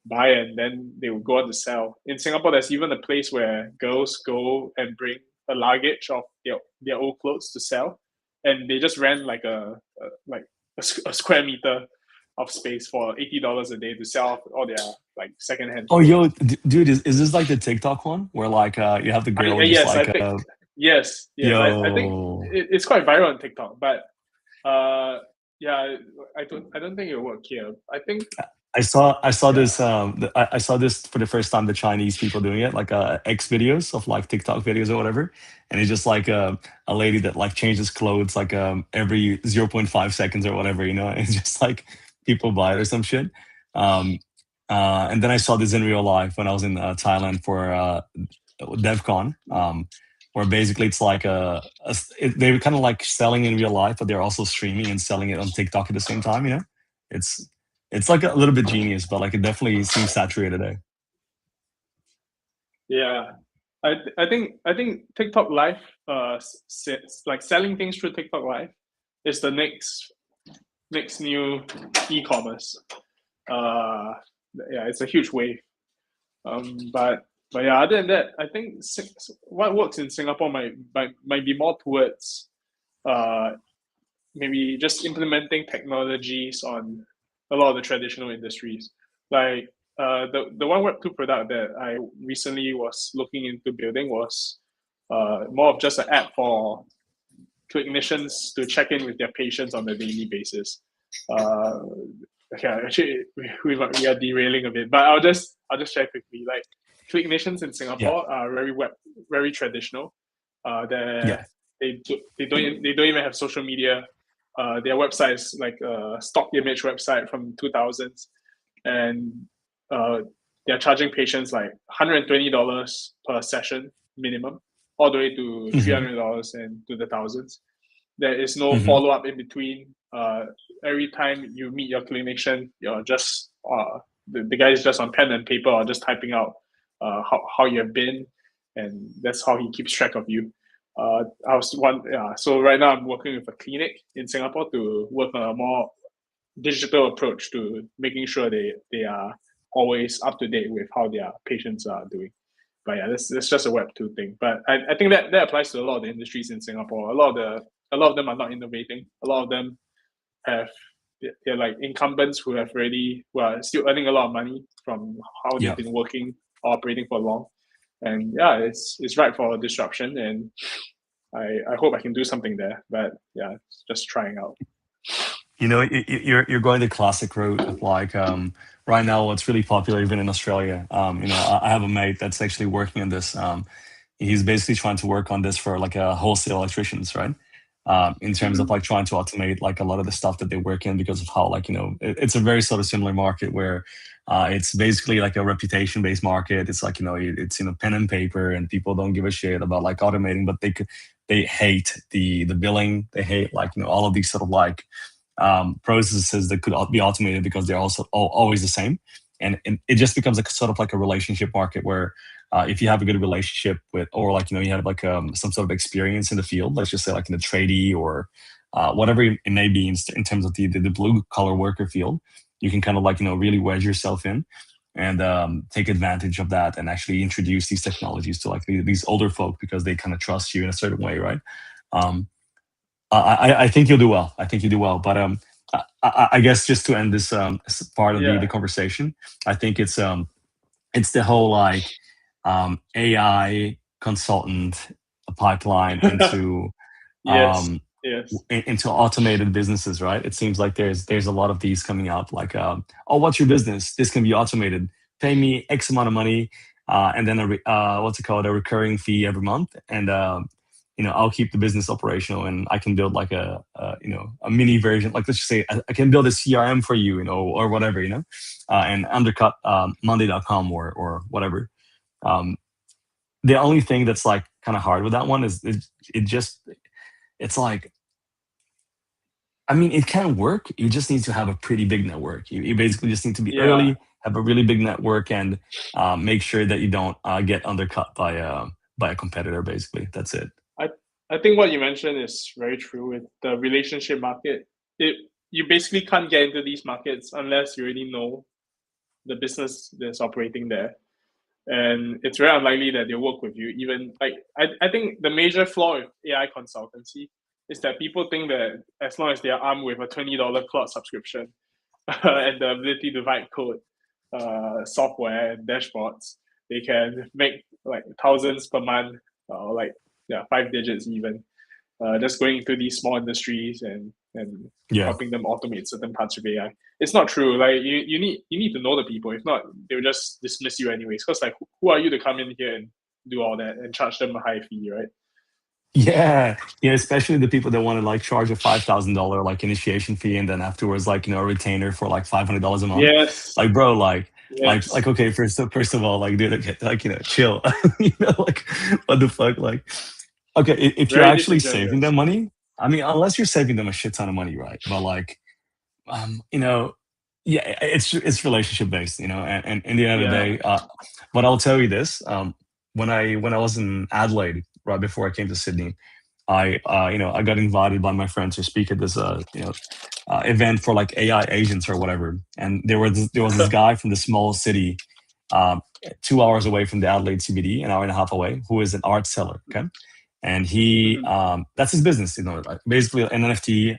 buy and then they will go on to sell. In Singapore, there's even a place where girls go and bring a luggage of their old clothes to sell, and they just rent like a square meter of space for $80 a day to sell all their like secondhand. Oh, yo, dude, is this like the TikTok one where like you have the girl yes, like I think yes. Yo. I think it's quite viral on TikTok, but yeah, I don't think it'll work here. I think I saw this I saw this for the first time, the Chinese people doing it, like X videos of like TikTok videos or whatever, and it's just like a lady that like changes clothes like every 0.5 seconds or whatever, it's just like people buy it or some shit. And then I saw this in real life when I was in Thailand for DevCon, where basically it's like they were kind of like selling in real life, but they're also streaming and selling it on TikTok at the same time. It's like a little bit genius, but like it definitely seems saturated. Yeah, I think TikTok Live, like selling things through TikTok Live, is the next new e-commerce. Yeah, it's a huge wave. But yeah, other than that, I think what works in Singapore might be more towards maybe just implementing technologies on a lot of the traditional industries. Like the one Web2 product that I recently was looking into building was more of just an app for clinicians to check in with their patients on a daily basis. Okay, actually, we are derailing a bit, but I'll just share quickly. Like, clinicians in Singapore are very traditional. They don't even have social media. Their website is like a stock image website from 2000s, and they're charging patients like $120 per session minimum, all the way to $300 and to the thousands. There is no follow up in between. Every time you meet your clinician, you're just the guy is just on pen and paper or just typing out how you have been, and that's how he keeps track of you. So right now I'm working with a clinic in Singapore to work on a more digital approach to making sure they are always up to date with how their patients are doing. But yeah, this is just a Web2 thing. But I think that applies to a lot of the industries in Singapore. A lot of them are not innovating. A lot of them they're like incumbents who are still earning a lot of money from how they've been working, operating for long. And yeah, it's ripe for disruption. And I hope I can do something there. But yeah, just trying out. You're going the classic route of like right now what's really popular even in Australia. I have a mate that's actually working on this. He's basically trying to work on this for like a wholesale electricians, right? In terms of Mm-hmm. like trying to automate like a lot of the stuff that they work in because of how like it's a very sort of similar market where it's basically like a reputation based market. It's like it's pen and paper and people don't give a shit about like automating, but they hate the billing. They hate like all of these sort of like processes that could be automated because they're also always the same. And it just becomes like sort of like a relationship market where if you have a good relationship with, or like, you have like some sort of experience in the field, let's just say like in the tradie or whatever it may be in terms of the blue collar worker field, you can kind of like, really wedge yourself in and take advantage of that and actually introduce these technologies to like these older folk because they kind of trust you in a certain way, right? Um, I think you'll do well. I think you do well. But I guess just to end this part of the Yeah. conversation, I think it's the whole like AI consultant pipeline Yes. um, Yes. into automated businesses, right? It seems like there's a lot of these coming out. Like, oh, what's your business? This can be automated. Pay me X amount of money, and then what's it called? A recurring fee every month, and I'll keep the business operational, and I can build like a mini version. Like let's just say I can build a CRM for you, or whatever, and undercut Monday.com or whatever. Um, the only thing that's like kind of hard with that one is it's like, I mean, it can work. You just need to have a pretty big network. You basically just need to be Yeah. early, have a really big network, and make sure that you don't get undercut by a competitor. Basically, that's it. I I think what you mentioned is very true with the relationship market. It You basically can't get into these markets unless you already know the business that's operating there. And it's very unlikely that they'll work with you. Even like I think the major flaw with AI consultancy is that people think that as long as they are armed with a $20 cloud subscription and the ability to write code, software and dashboards, they can make like thousands per month, or like yeah, 5 digits even, just going into these small industries and Yeah. helping them automate certain parts of AI. It's not true. Like you need to know the people. If not, they'll just dismiss you anyways. Because like who are you to come in here and do all that and charge them a high fee, right? Yeah, yeah, especially the people that want to like charge a $5,000 like initiation fee and then afterwards like a retainer for like $500 a month. Yes, Like, bro, like yes. okay, first of all, like dude, okay, like chill, like what the fuck, like okay, if you're Very actually saving them disingenuous. money, I mean, unless you're saving them a shit ton of money, right? But like, um, you know, yeah, it's relationship based, and in the end of the Yeah. day, but I'll tell you this, when I was in Adelaide right before I came to Sydney. I got invited by my friend to speak at this event for like AI agents or whatever, and there was this guy from the small city, 2 hours away from the Adelaide CBD, an hour and a half away, who is an art seller. Okay, and he Mhm. that's his business, like basically an NFT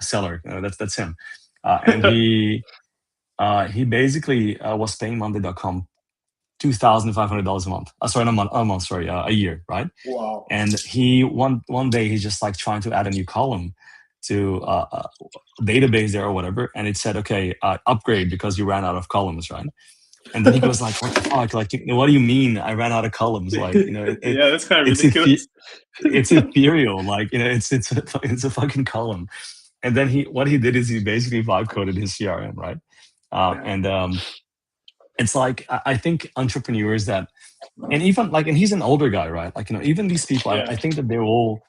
seller. That's him, and he basically was paying Monday.com $2,500 a month. Sorry, not a month. Sorry, a year, right? Wow. And he one day he's just like trying to add a new column to a database there or whatever, and it said, okay, upgrade because you ran out of columns, right? And then he goes like, what the fuck? Like, what do you mean I ran out of columns? Like, Yeah, that's kind of it's ridiculous. it's ethereal. Like, it's a fucking column. And then what he did is he basically vibe coded his CRM, right? And it's like I think entrepreneurs that, and even like, and he's an older guy, right? Like, even these people, I Yeah. think that they're all,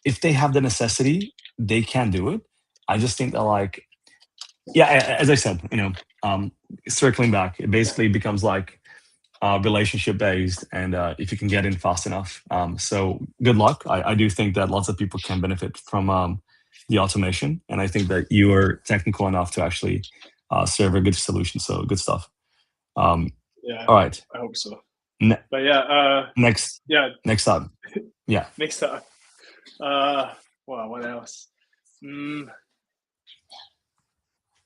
if they have the necessity, they can do it. I just think that like, yeah, as I said, um, circling back, it basically becomes like relationship based, and if you can get in fast enough. So good luck. I do think that lots of people can benefit from the automation, and I think that you are technical enough to actually serve a good solution. So good stuff. Um, Yeah, all right. I hope so. Ne- But yeah, next, yeah, next up. Yeah. next up. Uh wow, what else? Mm,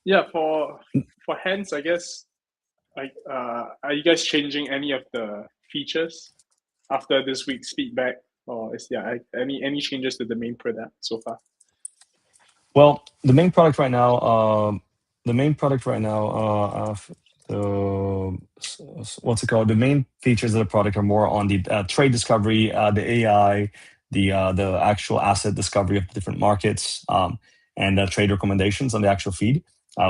yeah, for hands, I guess like are you guys changing any of the features after this week's feedback or is any changes to the main product so far? Well, the main product right now, the main product right now, what's it called? The main features of the product are more on the trade discovery, the AI, the actual asset discovery of different markets, and trade recommendations on the actual feed.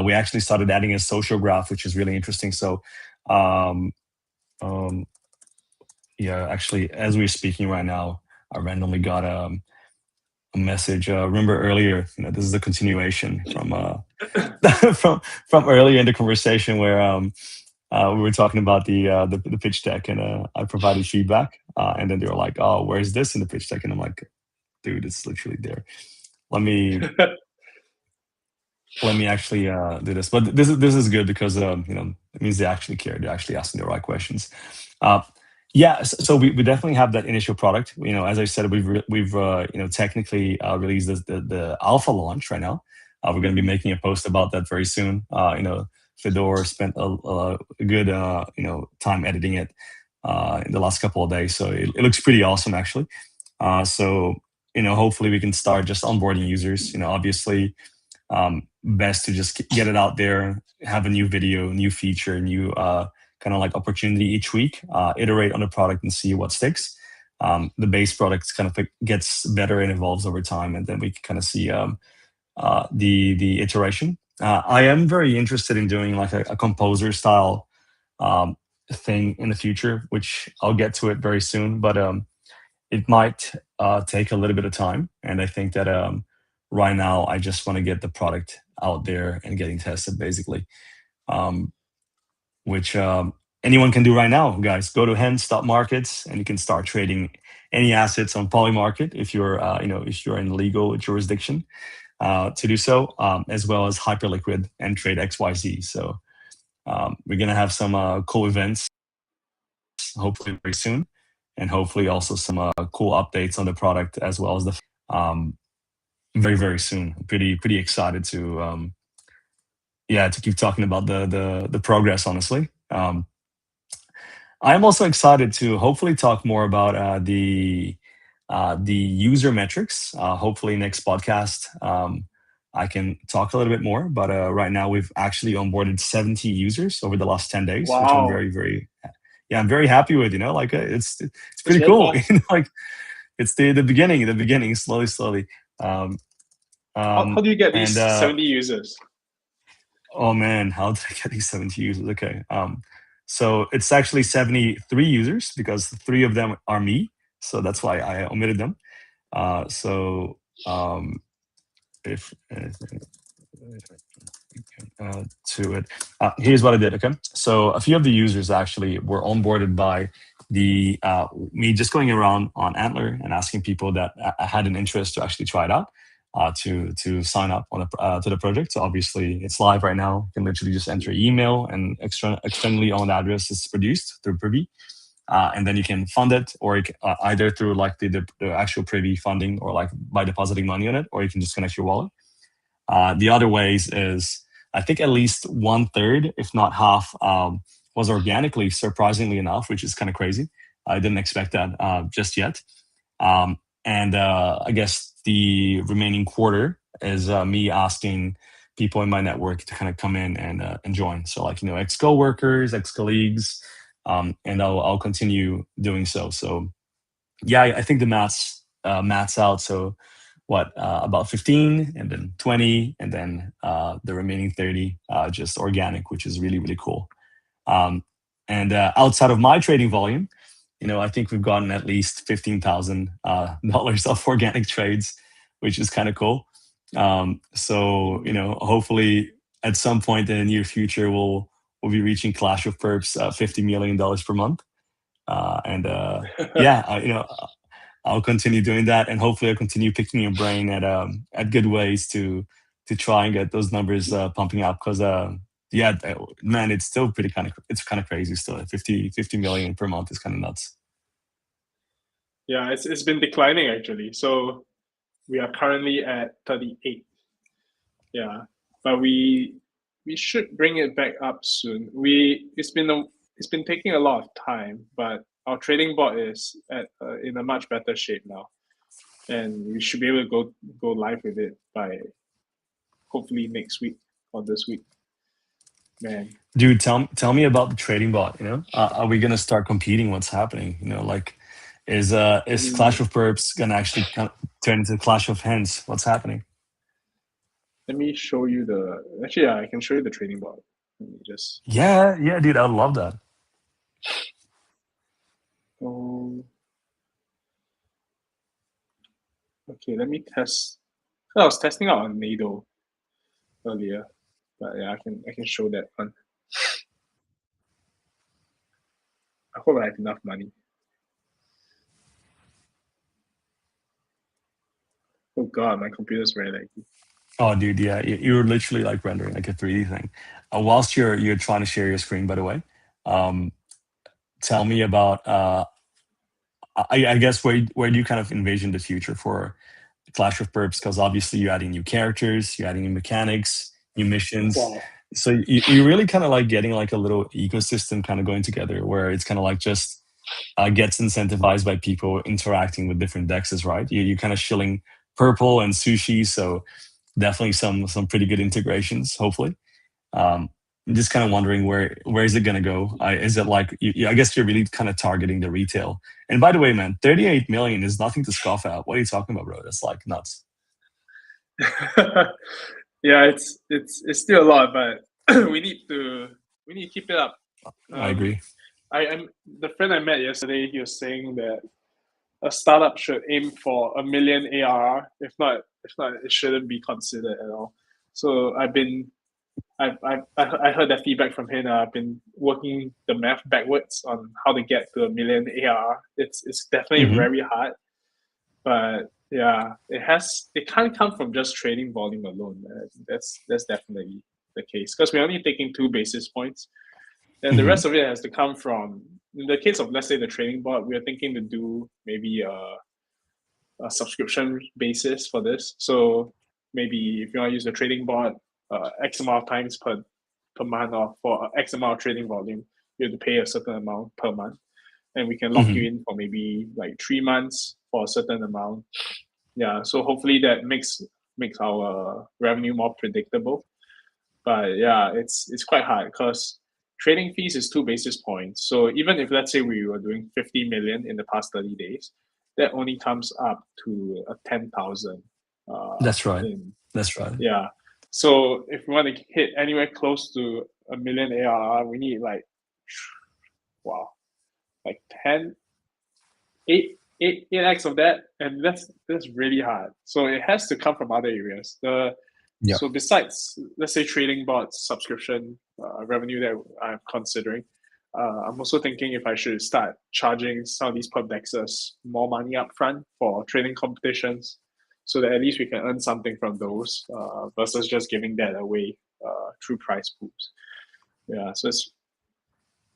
We actually started adding a social graph, which is really interesting. So, um, um, yeah, actually, as we're speaking right now, I randomly got a message. Remember earlier, this is a continuation from from earlier in the conversation where we were talking about the pitch deck, and I provided feedback, and then they were like, "Oh, where's this in the pitch deck?" And I'm like, "Dude, it's literally there. Let me let me actually do this." But this is good because it means they actually care. They're actually asking the right questions. Uh, yeah, so we definitely have that initial product. As I said, we've technically released the alpha launch right now. We're going to be making a post about that very soon. Fedor spent a good time editing it in the last couple of days, so it looks pretty awesome actually. So hopefully we can start just onboarding users. Obviously, best to just get it out there, have a new video, new feature, new kind of like opportunity each week, iterate on the product and see what sticks. The base product kind of gets better and evolves over time, and then we can kind of see the iteration. I am very interested in doing like a composer style um, thing in the future, which I'll get to it very soon, but it might take a little bit of time. And I think that right now I just want to get the product out there and getting tested, basically, um, which anyone can do right now, guys. Go to Hen Stock Markets and you can start trading any assets on Polymarket if you're in legal jurisdiction to do so, as well as Hyperliquid and Trade XYZ. So we're gonna have some cool events, hopefully very soon, and hopefully also some cool updates on the product as well as the very very soon. Pretty excited to keep talking about the progress. Honestly, I'm also excited to hopefully talk more about the user metrics. Hopefully next podcast. I can talk a little bit more, but right now we've actually onboarded 70 users over the last 10 days, which I'm Wow, very, very, yeah, I'm very happy with. Like it's that's pretty very cool. fast. Like it's the beginning, slowly. Um, How do you get and these 70 users? oh man, how did I get these 70 users? Okay, so it's actually 73 users because three of them are me, so that's why I omitted them. So um, if to it. Here's what I did. Okay, so a few of the users actually were onboarded by the me just going around on Antler and asking people that had an interest to actually try it out, to sign up on to the project. So obviously it's live right now. You can literally just enter email and externally owned address is produced through Privy. And then you can fund it, or you can, either through like the actual Privy funding, or like by depositing money on it, or you can just connect your wallet. The other ways is, I think at least one third, if not half, was organically, surprisingly enough, which is kind of crazy. I didn't expect that just yet. And I guess the remaining quarter is me asking people in my network to kind of come in and join. So like, ex coworkers, ex colleagues, and I'll continue doing so. So yeah, I think the maths out. So what, about 15 and then 20 and then the remaining 30 just organic, which is really really cool. um, and outside of my trading volume, I think we've gotten at least $15,000 of organic trades, which is kind of cool. So hopefully at some point in the near future we'll be reaching Clash of Perps $50 million per month. And yeah, I'll continue doing that, and hopefully I'll continue picking your brain at good ways to try and get those numbers pumping up. Because yeah, man, it's still it's kind of crazy still. 50 million per month is kind of nuts. Yeah, it's been declining actually. So we are currently at 38. Yeah, but we should bring it back up soon. It's been taking a lot of time, but our trading bot is in a much better shape now, and we should be able to go live with it by hopefully next week or this week. Man, Dude, tell me about the trading bot. Are we gonna start competing? What's happening? Is Clash of Perps gonna actually turn into Clash of Hens? What's happening? let me show you actually, yeah, I can show you the trading bot. Let me just Yeah, dude, I would love that. Okay, let me test. I was testing out on Nado earlier, but yeah, I can show that one. I hope I have enough money. Oh god, my computer's very laggy. Oh, dude, yeah, you're literally like rendering like a 3D thing. Whilst you're trying to share your screen, by the way, tell me about. I guess where do you kind of envision the future for Clash of Perps? Because obviously you're adding new characters, you're adding new mechanics, new missions. Wow. So you're really kind of like getting like a little ecosystem kind of going together, where it's kind of like just gets incentivized by people interacting with different dexes, right? You're kind of shilling purple and sushi, so definitely some pretty good integrations, hopefully. I'm just kind of wondering where is it going to go? Is it like I guess you're really kind of targeting the retail. And by the way, man, 38 million is nothing to scoff at. What are you talking about, bro? That's like nuts. Yeah, it's still a lot, but we need to keep it up. I agree. I'm the friend I met yesterday. He was saying that a startup should aim for 1 million ARR. If not, it shouldn't be considered at all. So I heard that feedback from him. I've been working the math backwards on how to get to 1 million ARR. It's definitely very hard, but yeah, it can't come from just trading volume alone. That's definitely the case, because we're only taking 2 basis points, and the rest of it has to come from, in the case of, let's say, the trading bot, we are thinking to do maybe a subscription basis for this. So maybe if you want to use the trading bot, X amount of times per month, or for X amount of trading volume, you have to pay a certain amount per month, and we can lock you in for maybe like 3 months for a certain amount. Yeah, so hopefully that makes our revenue more predictable. But yeah, it's quite hard because trading fees is 2 basis points. So even if, let's say, we were doing 50 million in the past 30 days, that only comes up to a 10,000. That's right. That's right. Yeah. So if we want to hit anywhere close to 1 million ARR, we need like 8x of that, and that's really hard. So it has to come from other areas. So besides, let's say, trading bots subscription revenue that I'm considering, I'm also thinking if I should start charging some of these perp dexes more money up front for trading competitions, so that at least we can earn something from those, versus just giving that away through prize pools. Yeah, so it's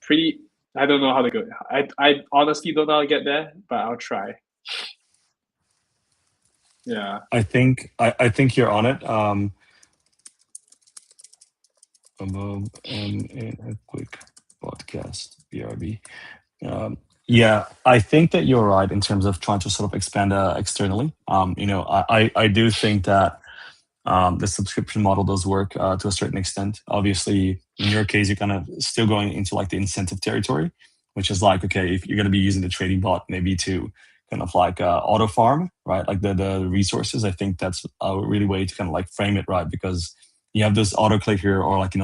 pretty. I don't know how to go. I honestly don't know how to get there, but I'll try. Yeah. I think you're on it. In a quick podcast, BRB. Yeah, I think that you're right in terms of trying to sort of expand externally. I do think that the subscription model does work to a certain extent. Obviously, in your case, you're kind of still going into like the incentive territory, which is like, okay, if you're going to be using the trading bot maybe to kind of like auto farm, right? Like the resources. I think that's a really way to kind of like frame it, right? Because you have this auto click here, or like,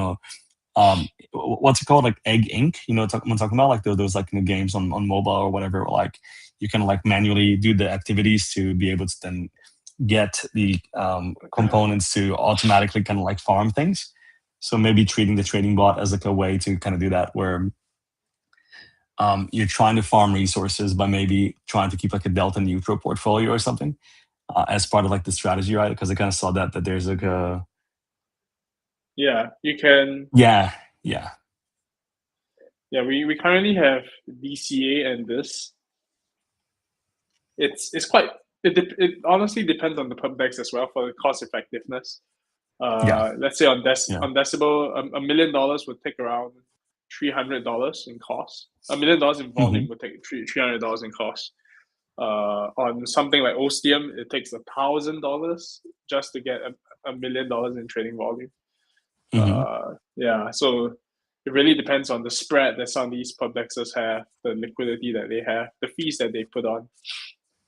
what's it called, like Egg Inc. I'm talking about, like those like games on mobile or whatever. Like you can like manually do the activities to be able to then get the components to automatically kind of like farm things. So maybe treating the trading bot as like a way to kind of do that, where you're trying to farm resources by maybe trying to keep like a delta neutral portfolio or something as part of like the strategy, right? Because I kind of saw that there's like a you can. Yeah. We currently have DCA and this. It's quite. It honestly depends on the perp dex as well for the cost effectiveness. Let's say on Decibel, $1 million would take around $300 in cost. $1 million in volume would take $300 in cost. On something like Ostium, it takes $1,000 just to get $1 million in trading volume. So it really depends on the spread that some of these publixers have, the liquidity that they have, the fees that they put on,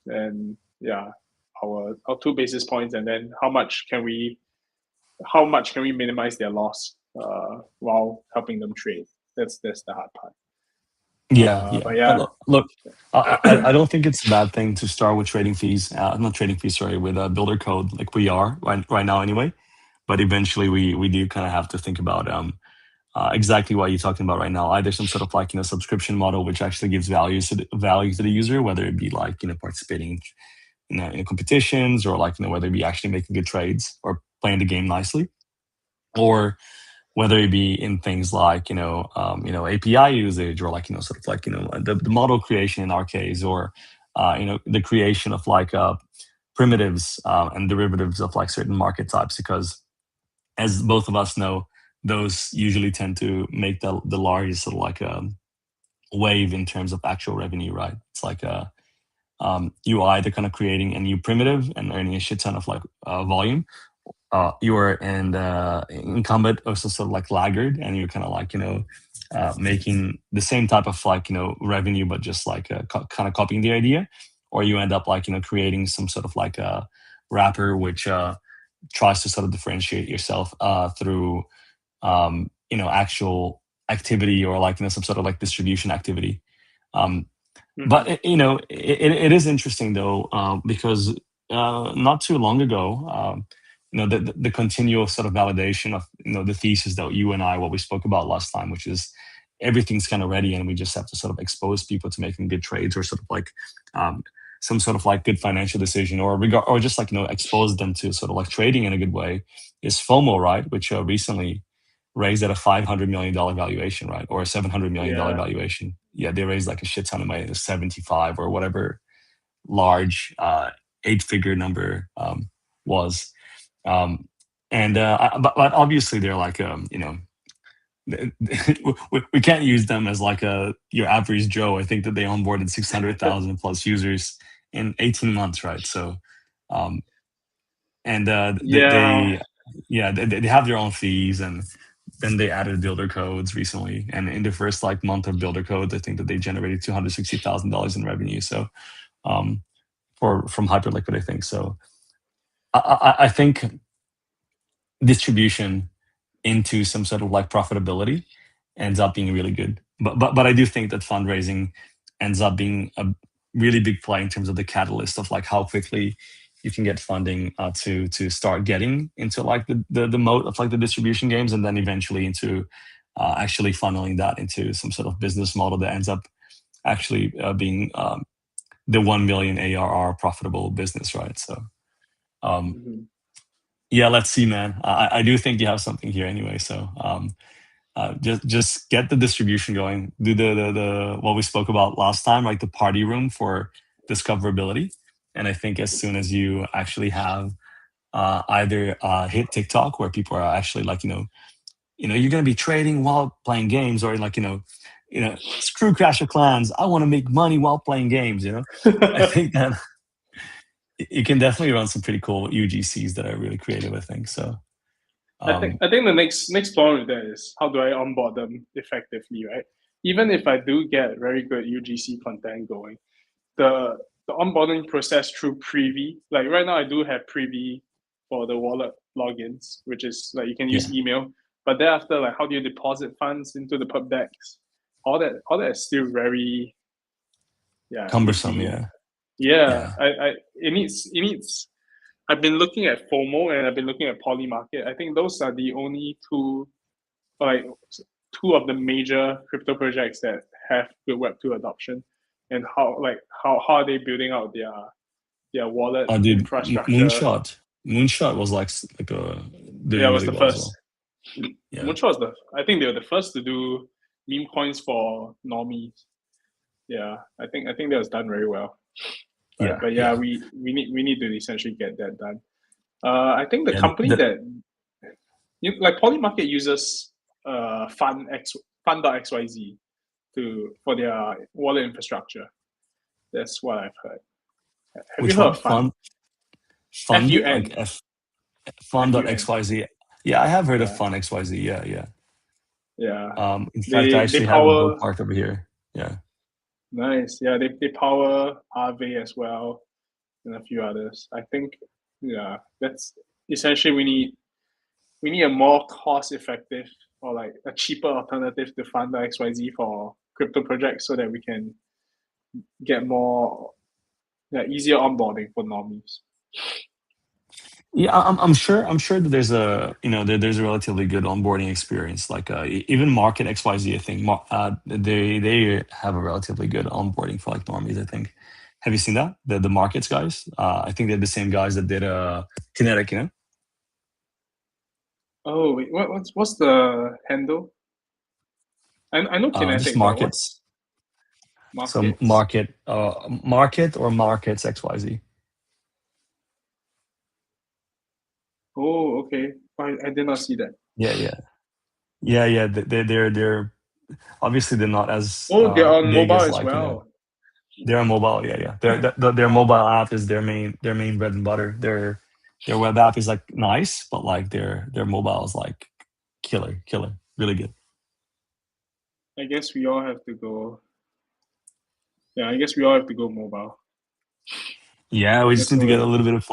and our 2 basis points, and then how much can we minimize their loss while helping them trade. That's the hard part. Look, I don't think it's a bad thing to start with trading fees. Not trading fees, sorry, with a builder code like we are right now anyway. But eventually we do kind of have to think about exactly what you're talking about right now. Either some sort of like subscription model which actually gives value to the user, whether it be like participating in competitions, or like whether it be actually making good trades or playing the game nicely, or whether it be in things like API usage, or like sort of like the model creation in our case, or the creation of like primitives and derivatives of like certain market types, because as both of us know, those usually tend to make the largest sort of like wave in terms of actual revenue, right? It's like you are either kind of creating a new primitive and earning a shit ton of like volume. You are an incumbent or sort of like laggard, and you're kind of like making the same type of like revenue, but just like kind of copying the idea, or you end up like creating some sort of like a wrapper which tries to sort of differentiate yourself through actual activity, or like some sort of like distribution activity. But it is interesting though, because not too long ago, the continual sort of validation of the thesis that you and I, what we spoke about last time, which is everything's kind of ready, and we just have to sort of expose people to making good trades, or sort of like some sort of like good financial decision, or just like expose them to sort of like trading in a good way, is FOMO, right? Which recently raised at a $500 million valuation, right? Or a $700 million valuation. Yeah, they raised like a shit ton of money, 75 or whatever large 8-figure number was. But obviously they're like, we can't use them as like your average Joe. I think that they onboarded 600,000 plus users in 18 months, right? So, they have their own fees, and then they added builder codes recently, and in the first like month of builder codes, I think that they generated $260,000 in revenue. So, from Hyperliquid, I think so. I think distribution into some sort of like profitability ends up being really good, but I do think that fundraising ends up being a really big play in terms of the catalyst of like how quickly you can get funding to start getting into like the mode of like the distribution games, and then eventually into actually funneling that into some sort of business model that ends up actually being the 1 million ARR profitable business, right? So yeah, let's see, man. I do think you have something here anyway. So just get the distribution going. Do the what we spoke about last time, like the party room for discoverability. And I think as soon as you actually have either hit TikTok, where people are actually like, you're going to be trading while playing games, or like, screw Clash of Clans, I want to make money while playing games. I think that you can definitely run some pretty cool UGCs that are really creative, I think. So I think the next problem with that is, how do I onboard them effectively, right? Even if I do get very good UGC content going, the onboarding process through Privy, like right now I do have Privy for the wallet logins, which is like you can use email, but thereafter, like how do you deposit funds into the pub decks? All that is still very cumbersome. It needs. I've been looking at FOMO and I've been looking at Polymarket. I think those are the only two of the major crypto projects that have good Web2 adoption. And how are they building out their wallet infrastructure? Moonshot was like it was the first. Moonshot was I think they were the first to do meme coins for normies. Yeah, I think that was done very well. But we need to essentially get that done. I think the company that like Polymarket uses Fund.xyz for their wallet infrastructure. That's what I've heard. Have you Which heard one? of Fund? Fund like FUN. FUN. fund.xyz. Yeah, I have heard of Yeah. fund xyz. Yeah, yeah. Yeah. In fact, I They actually have it power. bookmarked over here. Yeah. Nice. Yeah, they power Aave as well and a few others. I think, yeah, that's essentially we need a more cost effective or like a cheaper alternative to fund the XYZ for crypto projects so that we can get more, yeah, easier onboarding for normies. Yeah, I'm sure that there's a there's a relatively good onboarding experience. Like even Market XYZ, I think they have a relatively good onboarding for like normies. I think. Have you seen that the markets guys? I think they're the same guys that did Kinetic. Oh wait, what's the handle? I know Just Kinetic, but markets. what's So markets? market or markets XYZ. Oh, okay. I did not see that. Yeah, yeah, yeah, yeah. They're obviously they're not as Oh, they're on big mobile as as like well. they're on mobile. Yeah, yeah. Their mobile app is their main bread and butter. Their web app is like nice, but like their mobile is like killer, really good. I guess we all have to go. Yeah, I guess we all have to go mobile. Yeah, we just That's need to all get we a little bit of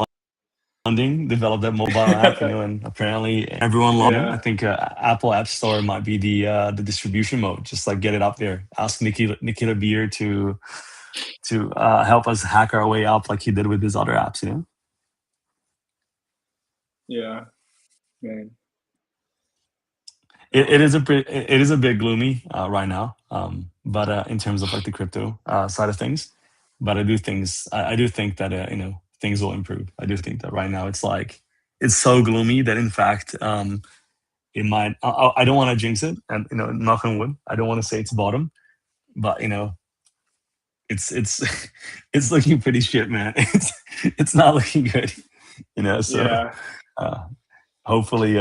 funding, develop that mobile app, can. and apparently everyone loves it. I Yeah, think Apple App Store might be the distribution mode. Just like get it up there. Ask Nikita Beer to help us hack our way up like he did with his other apps. yeah, man. It is it is a bit gloomy right now, but in terms of like the crypto side of things, but I do think that things will improve. I do think that right now it's so gloomy that in fact it might. I don't want to jinx it, and knock on wood. I don't want to say it's bottom, but it's it's looking pretty shit, man. It's not looking good, So Yeah, uh, hopefully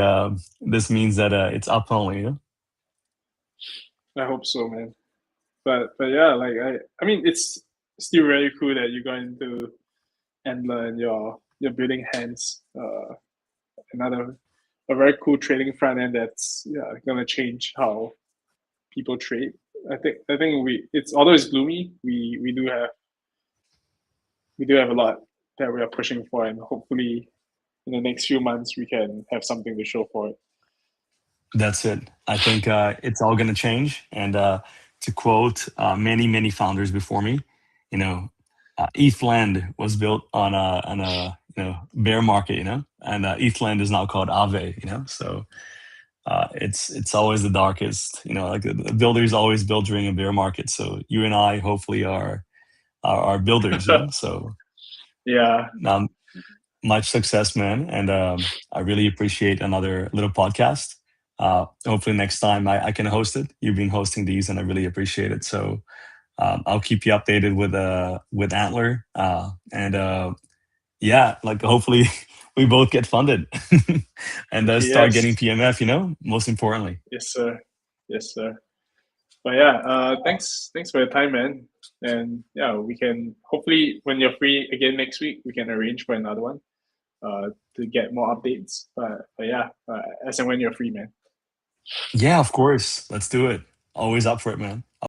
this means that it's up only. I hope so, man. But yeah, like I mean, it's still very cool that you got into Endler and you're building hands. Another a very cool trading front end that's gonna change how people trade. I think it's although it's gloomy, we do have a lot that we are pushing for, and hopefully in the next few months we can have something to show for it. That's it. I think it's all going to change. And to quote many founders before me, ETHLand was built on a bear market, and ETHLand is now called Aave, So it's always the darkest, like the builders always build during a bear market. So you and I hopefully are builders, So Yeah, much success, man, and I really appreciate another little podcast. Hopefully next time I can host it. You've been hosting these, and I really appreciate it. So I'll keep you updated with Antler, and yeah, like hopefully we both get funded and start getting yes, PMF. Most importantly. yes, sir, yes, sir. But yeah, thanks for your time, man. And yeah, we can hopefully when you're free again next week, we can arrange for another one to get more updates. But yeah, as and when you're free, man. Yeah, of course. Let's do it. Always up for it, man.